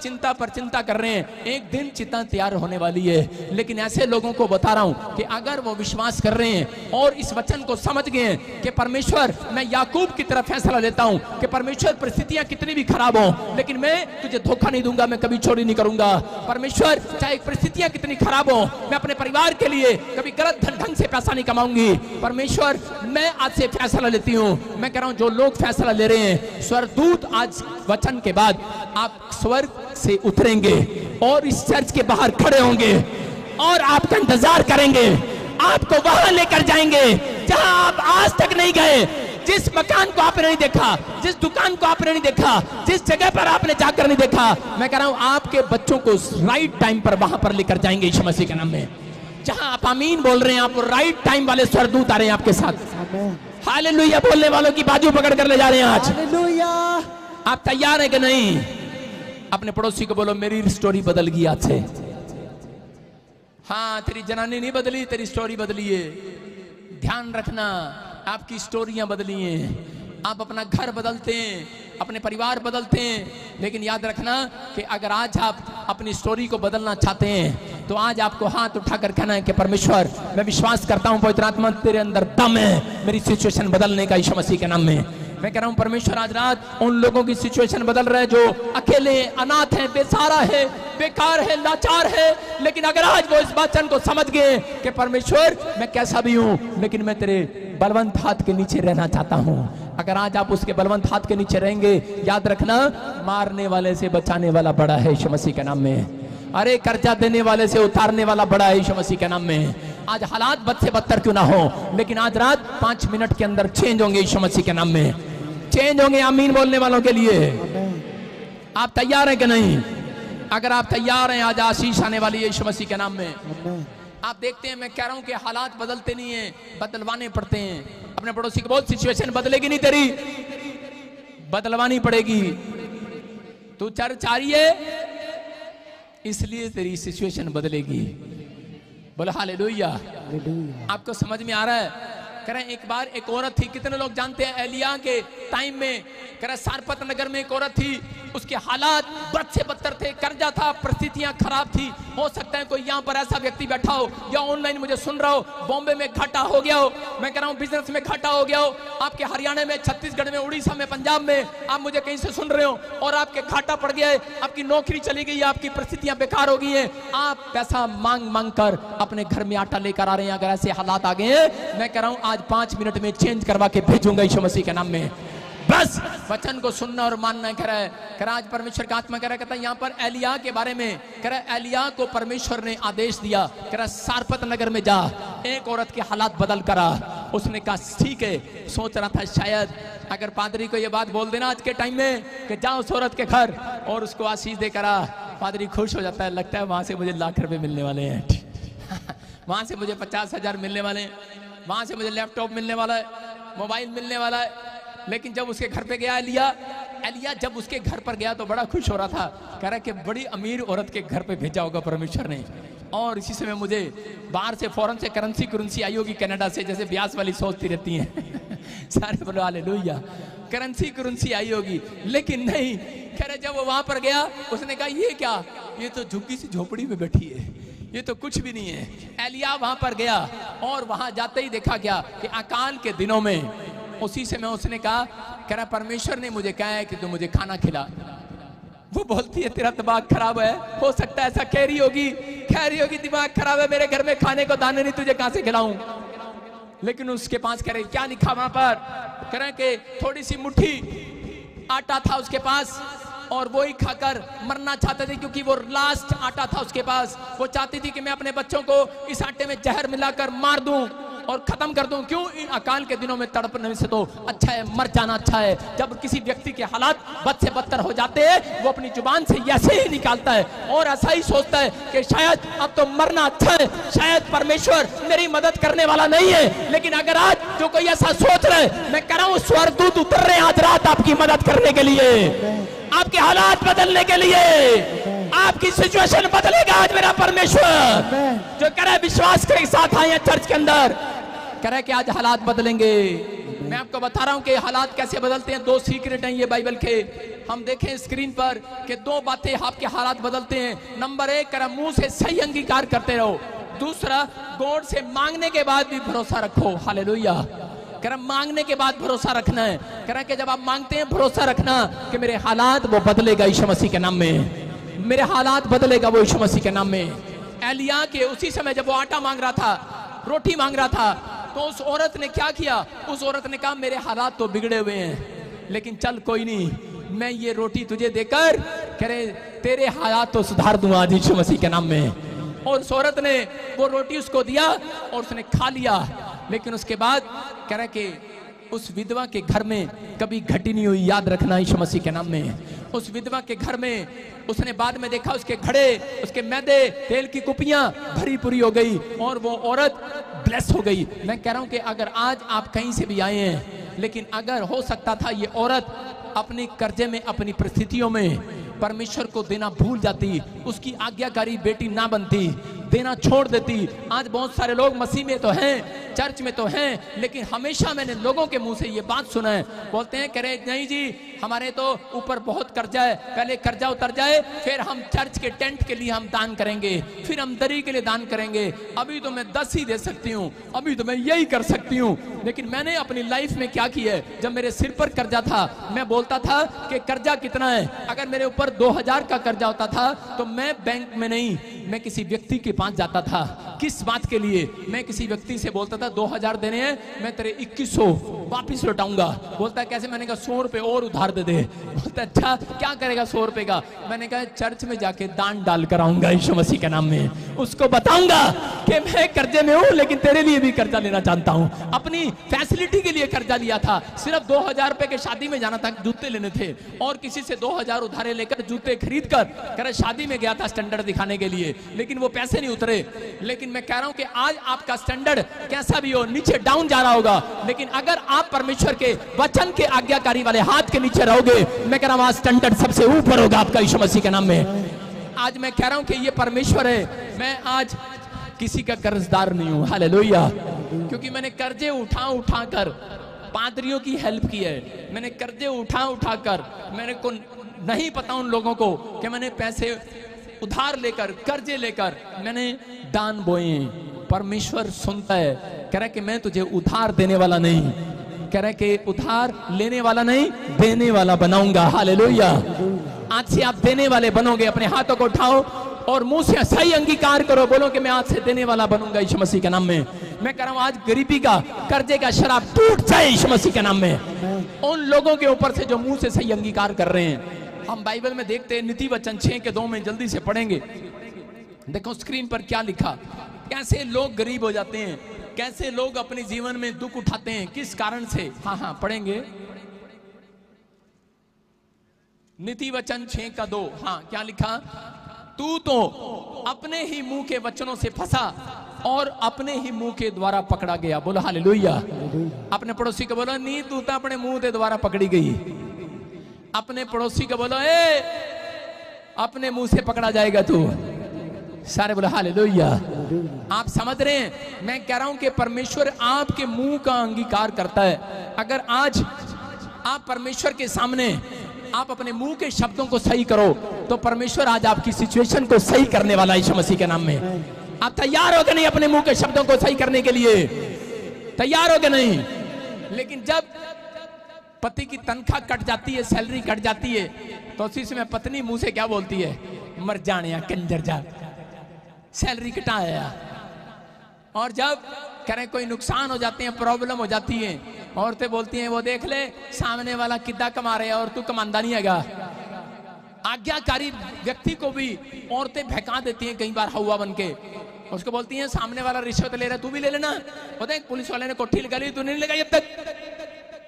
चिंता कर रहे हैं, एक दिन चिता तैयार होने वाली है। लेकिन ऐसे लोगों को बता रहा हूं कि अगर वो विश्वास कर रहे हैं और इस वचन को समझ गए हैं कि परमेश्वर, मैं याकूब की तरफ फैसला लेता हूं कि परमेश्वर परिस्थितियां कितनी भी खराब हो, लेकिन मैं तुझे धोखा नहीं दूंगा, मैं कभी चोरी नहीं करूंगा। परमेश्वर चाहे परिस्थितियां कितनी खराब हो, मैं अपने परिवार के लिए कभी गलत ढंग से पैसा नहीं कमाऊंगी। परमेश्वर मैं आज से फैसला लेती हूं। मैं कह रहा हूं जो लोग फैसला ले रहे हैं, स्वर्गदूत आज वचन के बाद आप स्वर्ग से उतरेंगे और इस चर्च के बाहर खड़े होंगे और आपका इंतजार करेंगे, आपको वहां लेकर जाएंगे जहां आप आज तक नहीं गए, जिस मकान को आपने नहीं देखा, जिस दुकान को आपने नहीं देखा, जिस जगह पर आपने जाकर नहीं देखा। मैं कह रहा हूं आपके बच्चों को राइट टाइम पर वहां पर लेकर जाएंगे यीशु मसीह के नाम में। जहां आप आमीन बोल रहे हैं, आप राइट टाइम वाले स्वर्गदूत आ रहे हैं आपके साथ। हालेलुया बोलने वालों की बाजू पकड़ कर ले जा रहे हैं आज। हालेलुया। आप तैयार है कि नहीं? अपने पड़ोसी को बोलो मेरी स्टोरी बदल गई आज से। हाँ, तेरी जनानी नहीं बदली, तेरी स्टोरी बदली है। ध्यान रखना, आपकी स्टोरियां बदली हैं। आप अपना घर बदलते हैं, अपने परिवार बदलते हैं, लेकिन याद रखना कि अगर आज आप अपनी स्टोरी को बदलना चाहते हैं तो आज आपको हाथ उठाकर कहना है कि परमेश्वर मैं विश्वास करता हूं पवित्र आत्मा तेरे अंदर दम है मेरी सिचुएशन बदलने का यीशु मसीह के नाम में। मैं कह रहा हूं परमेश्वर आज रात उन लोगों की सिचुएशन बदल रहे जो अकेले, अनाथ हैं, बेसहारा है, बेकार है, लाचार है, लेकिन अगर आज वो इस वचन को समझ गए कि परमेश्वर मैं कैसा भी हूं लेकिन मैं तेरे बलवंत हाथ के नीचे रहना चाहता हूं, अगर आज आप उसके बलवंत हाथ के नीचे रहेंगे, याद रखना मारने वाले से बचाने वाला बड़ा है यीशु मसीह के नाम में। अरे कर्जा देने वाले से उतारने वाला बड़ा है यीशु मसीह के नाम में। आज हालात बद से बदतर क्यों ना हो, लेकिन आज रात 5 मिनट के अंदर चेंज होंगे यीशु मसीह के नाम में, चेंज होंगे। आमीन बोलने वालों के लिए आप तैयार हैं कि नहीं? अगर आप तैयार हैं, आज आशीष आने वाली है यीशु मसीह के नाम में। आप देखते हैं, मैं कह रहा हूं कि हालात बदलते नहीं है, बदलवाने पड़ते हैं। अपने पड़ोसी को बोल, सिचुएशन बदलेगी नहीं तेरी, बदलवानी पड़ेगी। तू चर्च आ रही है इसलिए तेरी सिचुएशन बदलेगी। बोलो हालेलुया। आपको समझ में आ रहा है? कह रहे एक बार एक औरत थी, कितने लोग जानते हैं एलिया के टाइम में, कह रहे सारपत नगर में एक औरत थी, उसके हालात बद से बदतर थे, कर्जा था, परिस्थितियां खराब थी। हो सकता है कोई यहाँ पर ऐसा व्यक्ति बैठा हो या ऑनलाइन मुझे सुन रहा हो, बॉम्बे में घाटा हो गया हो, मैं कह रहा हूँ बिजनेस में घाटा हो गया हो, आपके हरियाणा में, छत्तीसगढ़ में, उड़ीसा में, पंजाब में, आप मुझे कहीं से सुन रहे हो और आपके घाटा पड़ गया है, आपकी नौकरी चली गई है, आपकी परिस्थितियां बेकार हो गई हैं, आप पैसा मांग मांग कर अपने घर में आटा लेकर आ रहे हैं। अगर ऐसे हालात आ गए हैं, मैं कह रहा हूं आज 5 मिनट में चेंज करवा के भेजूंगा यीशु मसीह के नाम में। बस वचन को सुनना और मानना। कह रहा आज परमेश्वर का आत्मा कह रहा है, कहता यहाँ पर एलिया के बारे में कह रहा, एलिया को परमेश्वर ने आदेश दिया, कह रहा सारपत नगर में जा, एक औरत के हालात बदल करा। उसने कहा ठीक है। सोच रहा था शायद अगर पादरी को ये बात बोल देना आज के टाइम में कि जा उस औरत के घर और उसको आशीष देकर आ, पादरी खुश हो जाता है, लगता है वहां से मुझे लाख रुपए मिलने वाले हैं, वहां से मुझे 50,000 मिलने वाले हैं, वहां से मुझे लैपटॉप मिलने वाला है, मोबाइल मिलने वाला है। लेकिन जब उसके घर पे गया एलिया जब उसके घर पर गया तो बड़ा खुश हो रहा था, कह रहा कि बड़ी अमीर औरत के घर पे भेजा होगा परमेश्वर ने। और इसी समय मुझे बाहर से फॉरेन से करेंसी आई होगी, कनाडा से, जैसे ब्यास वाली सोचती रहती हैं सारे बोलो हालेलुया, करेंसी आई होगी। लेकिन नहीं, कह रहे जब वो वहां पर गया उसने कहा ये क्या, ये तो झुग्गी सी झोपड़ी में बैठी है, ये तो कुछ भी नहीं है। एलिया वहां पर गया और वहां जाते ही देखा गया कि अकाल के दिनों में उसी समय उसने कहा, कह रहा परमेश्वर ने मुझे कहा है कि तू मुझे खाना खिला। वो बोलती है तेरा दिमाग खराब है, हो सकता है ऐसा कह रही होगी दिमाग खराब है, मेरे घर में खाने को दाने नहीं, तुझे कहां से खिलाऊं। लेकिन उसके पास कह रहे क्या लिखा वहां पर, कह रहे कि थोड़ी सी मुट्ठी आटा था उसके पास और वो ही खाकर मरना चाहते थे, क्योंकि वो लास्ट आटा था उसके पास। वो चाहती थी कि मैं अपने बच्चों को इस आटे में जहर मिलाकर मार दूं और खत्म कर दूं। क्यों? इन अकाल के दिनों में तड़पने से तो अच्छा है मर जाना अच्छा है। जब किसी व्यक्ति के हालात बद से बदतर हो जाते हैं, वो अपनी जुबान से ऐसे ही निकालता है और ऐसा ही सोचता है कि शायद अब तो मरना अच्छा है, शायद परमेश्वर मेरी मदद करने वाला नहीं है। लेकिन अगर आज जो कोई ऐसा सोच रहा है, मैं कह रहा हूं स्वर्गदूत उतर रहे हैं आज रात आपकी मदद करने के लिए, आपके हालात बदलने के लिए, आपकी सिचुएशन बदलेगा आज मेरा परमेश्वर। जो कह रहा है विश्वास के साथ आए हैं चर्च के अंदर, कह रहा है कि आज हालात बदलेंगे। मैं आपको बता रहा हूं कि हालात कैसे बदलते हैं। 2 सीक्रेट हैं ये बाइबल के, हम देखें स्क्रीन पर कि 2 बातें आपके हालात बदलते हैं। नंबर 1, कह रहा मुंह से सही अंगीकार करते रहो। दूसरा, गॉड से मांगने के बाद भी भरोसा रखो। हालेलुया। कह रहा मांगने के बाद भरोसा रखना है। कह रहा कि जब आप मांगते हैं भरोसा रखना कि मेरे हालात वो बदलेगा यीशु मसीह के नाम में, मेरे हालात बदलेगा वो यीशु मसीह के नाम में। एलिया के उसी समय जब वो आटा मांग रहा था, रोटी मांग रहा था, तो उस औरत ने क्या किया? उस औरत ने कहा मेरे हालात तो बिगड़े हुए हैं, लेकिन चल कोई नहीं, मैं ये रोटी तुझे देकर कह रहे तेरे हालात तो सुधार दूंगा आज यीशु मसीह के नाम में। और उस औरत ने वो रोटी उसको दिया और उसने खा लिया। लेकिन उसके बाद कह रहा कि उस विधवा के घर में कभी घटी नहीं हुई, याद रखना यीशु मसीह के नाम में। उस विधवा के घर में उसने बाद में देखा उसके घड़े, उसके मैदे, तेल की कुपियां भरी पूरी हो गई और वो औरत ब्लेस हो गई। मैं कह रहा हूं कि अगर आज आप कहीं से भी आए हैं, लेकिन अगर हो सकता था ये औरत अपनी कर्जे में, अपनी परिस्थितियों में परमेश्वर को देना भूल जाती, उसकी आज्ञाकारी बेटी ना बनती, देना छोड़ देती। आज बहुत सारे लोग मसीह में तो हैं, चर्च में तो हैं, लेकिन हमेशा मैंने लोगों के मुंह से ये बात सुना है, बोलते हैं कह रहे नहीं जी हमारे तो ऊपर बहुत कर्जा है, पहले कर्जा उतर जाए फिर हम चर्च के टेंट के लिए हम दान करेंगे, फिर हम दरी के लिए दान करेंगे, अभी तो मैं 10 ही दे सकती हूँ, अभी तो मैं यही कर सकती हूँ। लेकिन मैंने अपनी लाइफ में क्या किया है, जब मेरे सिर पर कर्जा था मैं बोलता था कि कर्जा कितना है, अगर मेरे ऊपर 2000 का कर्जा होता था तो मैं बैंक में नहीं, मैं किसी व्यक्ति के पास जाता था। किस बात के लिए? मैं किसी व्यक्ति से बोलता था 2000 देने हैं, मैं तेरे 2100 वापिस लौटाऊंगा। बोलता है कैसे? मैंने कहा 100 रुपए और उधार दे दे। बोलता अच्छा क्या करेगा 100 रुपए का? मैंने कहा चर्च में जाके दान डाल कर आऊंगा यीशु मसीह के नाम में, उसको बताऊंगा कि मैं कर्जे में हूं लेकिन तेरे लिए भी कर्जा लेना जानता हूं। अपनी फैसिलिटी के लिए कर्जा लिया था, सिर्फ 2000 रुपए के शादी में जाना था, जूते लेने थे, और किसी से 2000 उधारे लेकर जूते खरीद कर शादी में गया था स्टैंडर्ड दिखाने के लिए, लेकिन वो पैसे नहीं उतरे। लेकिन मैं कह रहा हूं कि आज आपका स्टैंडर्ड कैसा भी हो, नीचे डाउन जा रहा होगा, लेकिन अगर आप परमेश्वर के वचन के आज्ञाकारी वाले हाथ के नीचे रहोगे, मैं कह रहा हूं आज स्टैंडर्ड सबसे ऊपर होगा आपका यीशु मसीह के नाम में। आज मैं कह रहा हूं कि ये परमेश्वर है, मैं आज किसी का कर्जदार नहीं हूं, हालेलुया, क्योंकि मैंने कर्जे उठा कर पादरियों की हेल्प की है, मैंने कर्जे उठा कर, मैंने को नहीं पता उन लोगों को कि मैंने पैसे उधार लेकर कर्जे लेकर मैंने दान बोए। परमेश्वर सुनता है, कह रहा है कि मैं तुझे उधार देने वाला नहीं, कह रहा है कि उधार लेने वाला नहीं देने वाला बनाऊंगा, हालेलुया। आज से आप देने वाले बनोगे। अपने हाथों को उठाओ और मुंह से सही अंगीकार करो, बोलो कि मैं आज से देने वाला बनूंगा यीशु मसीह के नाम में। मैं कह रहा हूं आज गरीबी का, कर्जे का शराब टूट जाए यीशु मसीह के नाम में उन लोगों के ऊपर से जो मुंह से सही अंगीकार कर रहे हैं। हम बाइबल में देखते हैं नीति वचन 6:2 में, जल्दी से पढ़ेंगे। देखो स्क्रीन पर क्या लिखा, कैसे लोग गरीब हो जाते हैं, कैसे लोग अपने जीवन में दुख उठाते हैं, किस कारण से। हाँ पढ़ेंगे नीति वचन 6:2। हाँ क्या लिखा? तू तो अपने ही मुंह के वचनों से फंसा और अपने ही मुंह के द्वारा पकड़ा गया। बोलो हालेलुया। अपने पड़ोसी को बोलो नी तू तो अपने मुंह के द्वारा पकड़ी गई। अपने पड़ोसी को बोलो ए अपने मुंह से पकड़ा जाएगा तू। सारे बोलो हालेलुया। आप समझ रहे हैं? मैं कह रहा हूं कि परमेश्वर आपके मुंह का अंगीकार करता है। अगर आज आप परमेश्वर के सामने आप अपने मुंह के शब्दों को सही करो तो परमेश्वर आज आपकी सिचुएशन को सही करने वाला है यीशु मसीह के नाम में। आप तैयार हो गए नहीं अपने मुंह के शब्दों को सही करने के लिए? तैयार हो गए नहीं? लेकिन जब पति की तनख्वाह कट जाती है, सैलरी कट जाती है, तो उसी समय पत्नी मुंह से क्या बोलती है? मर जाने या कंजर जा, सैलरी कटाया। और जब करें कोई नुकसान हो जाते हैं, प्रॉब्लम हो जाती है, औरतें बोलती हैं वो देख ले सामने वाला कितना कमा रहे हैं और तू कमांदा नहीं हैगा। आज्ञाकारी व्यक्ति को भी औरतें भड़का देती हैं कई बार हवा बन के, उसको बोलती हैं सामने वाला रिश्वत ले रहा है तू भी ले लेना। बोलते हैं पुलिस वाले ने कोठी लगा ली, तू नहीं लगाई अब तक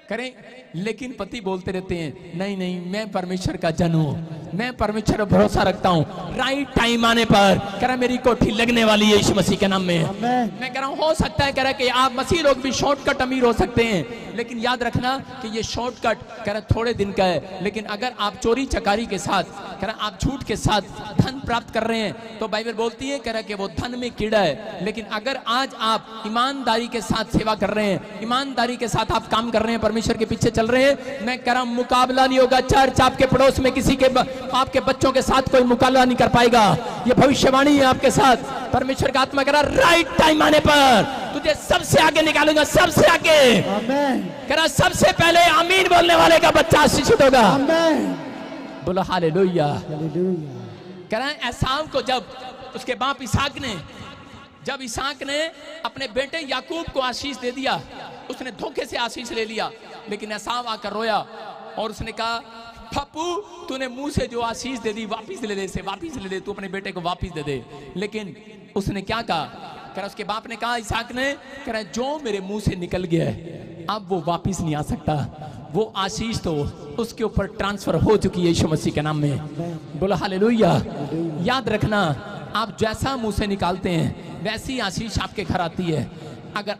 करें। लेकिन पति बोलते रहते हैं नहीं नहीं मैं परमेश्वर का जन हूं, मैं परमेश्वर पर भरोसा रखता हूं, राइट टाइम आने पर कह रहा मेरी कोठी लगने वाली है यीशु मसीह के नाम में। मैं कह रहा हूं हो सकता है कह रहा कि आप मसीह लोग भी शॉर्टकट अमीर हो सकते हैं, लेकिन याद रखना कि ये शॉर्टकट कह रहा थोड़े दिन का है। लेकिन अगर आप चोरी चकारी के साथ कह रहा आप झूठ के साथ धन प्राप्त कर रहे हैं तो बाइबल बोलती है कह रहा कि वो धन में कीड़ा है। लेकिन अगर आज आप ईमानदारी के साथ सेवा कर रहे हैं, ईमानदारी के साथ आप काम कर रहे हैं, परमेश्वर के पीछे चल रहे हैं, मैं कह रहा हूं मुकाबला नहीं होगा। चर्च आपके पड़ोस में किसी के आपके बच्चों के साथ कोई मुकाबला नहीं कर पाएगा। ये भविष्यवाणी है आपके साथ। परमेश्वर का आत्मा कह रहा राइट टाइम आने पर तुझे सबसे आगे निकालूंगा, सबसे आगे। कह रहा सबसे पहले आमीन बोलने वाले का बच्चा आशीषित होगा। बोलो हालेलुया। कह रहा है एसाव को जब उसके बाप इसहाक ने, जब इसहाक ने अपने बेटे याकूब को आशीष दे दिया, उसने धोखे से आशीष ले लिया, लेकिन एसाव आकर रोया और उसने कहा पप्पू तूने मुंह से जो आशीष दे दी वापिस ले ले, से वापिस ले ले, तू अपने बेटे को वापिस दे दे। लेकिन उसने क्या कहा? कह रहा उसके बाप ने कहा इसहाक ने, कह रहा जो मेरे मुंह से निकल गया है अब वो वापिस नहीं आ सकता, वो आशीष तो उसके ऊपर ट्रांसफर हो चुकी है यीशु मसीह के नाम में। बोलो हालेलुया। याद रखना आप जैसा मुंह से निकालते हैं वैसी आशीष आपके घर आती है। अगर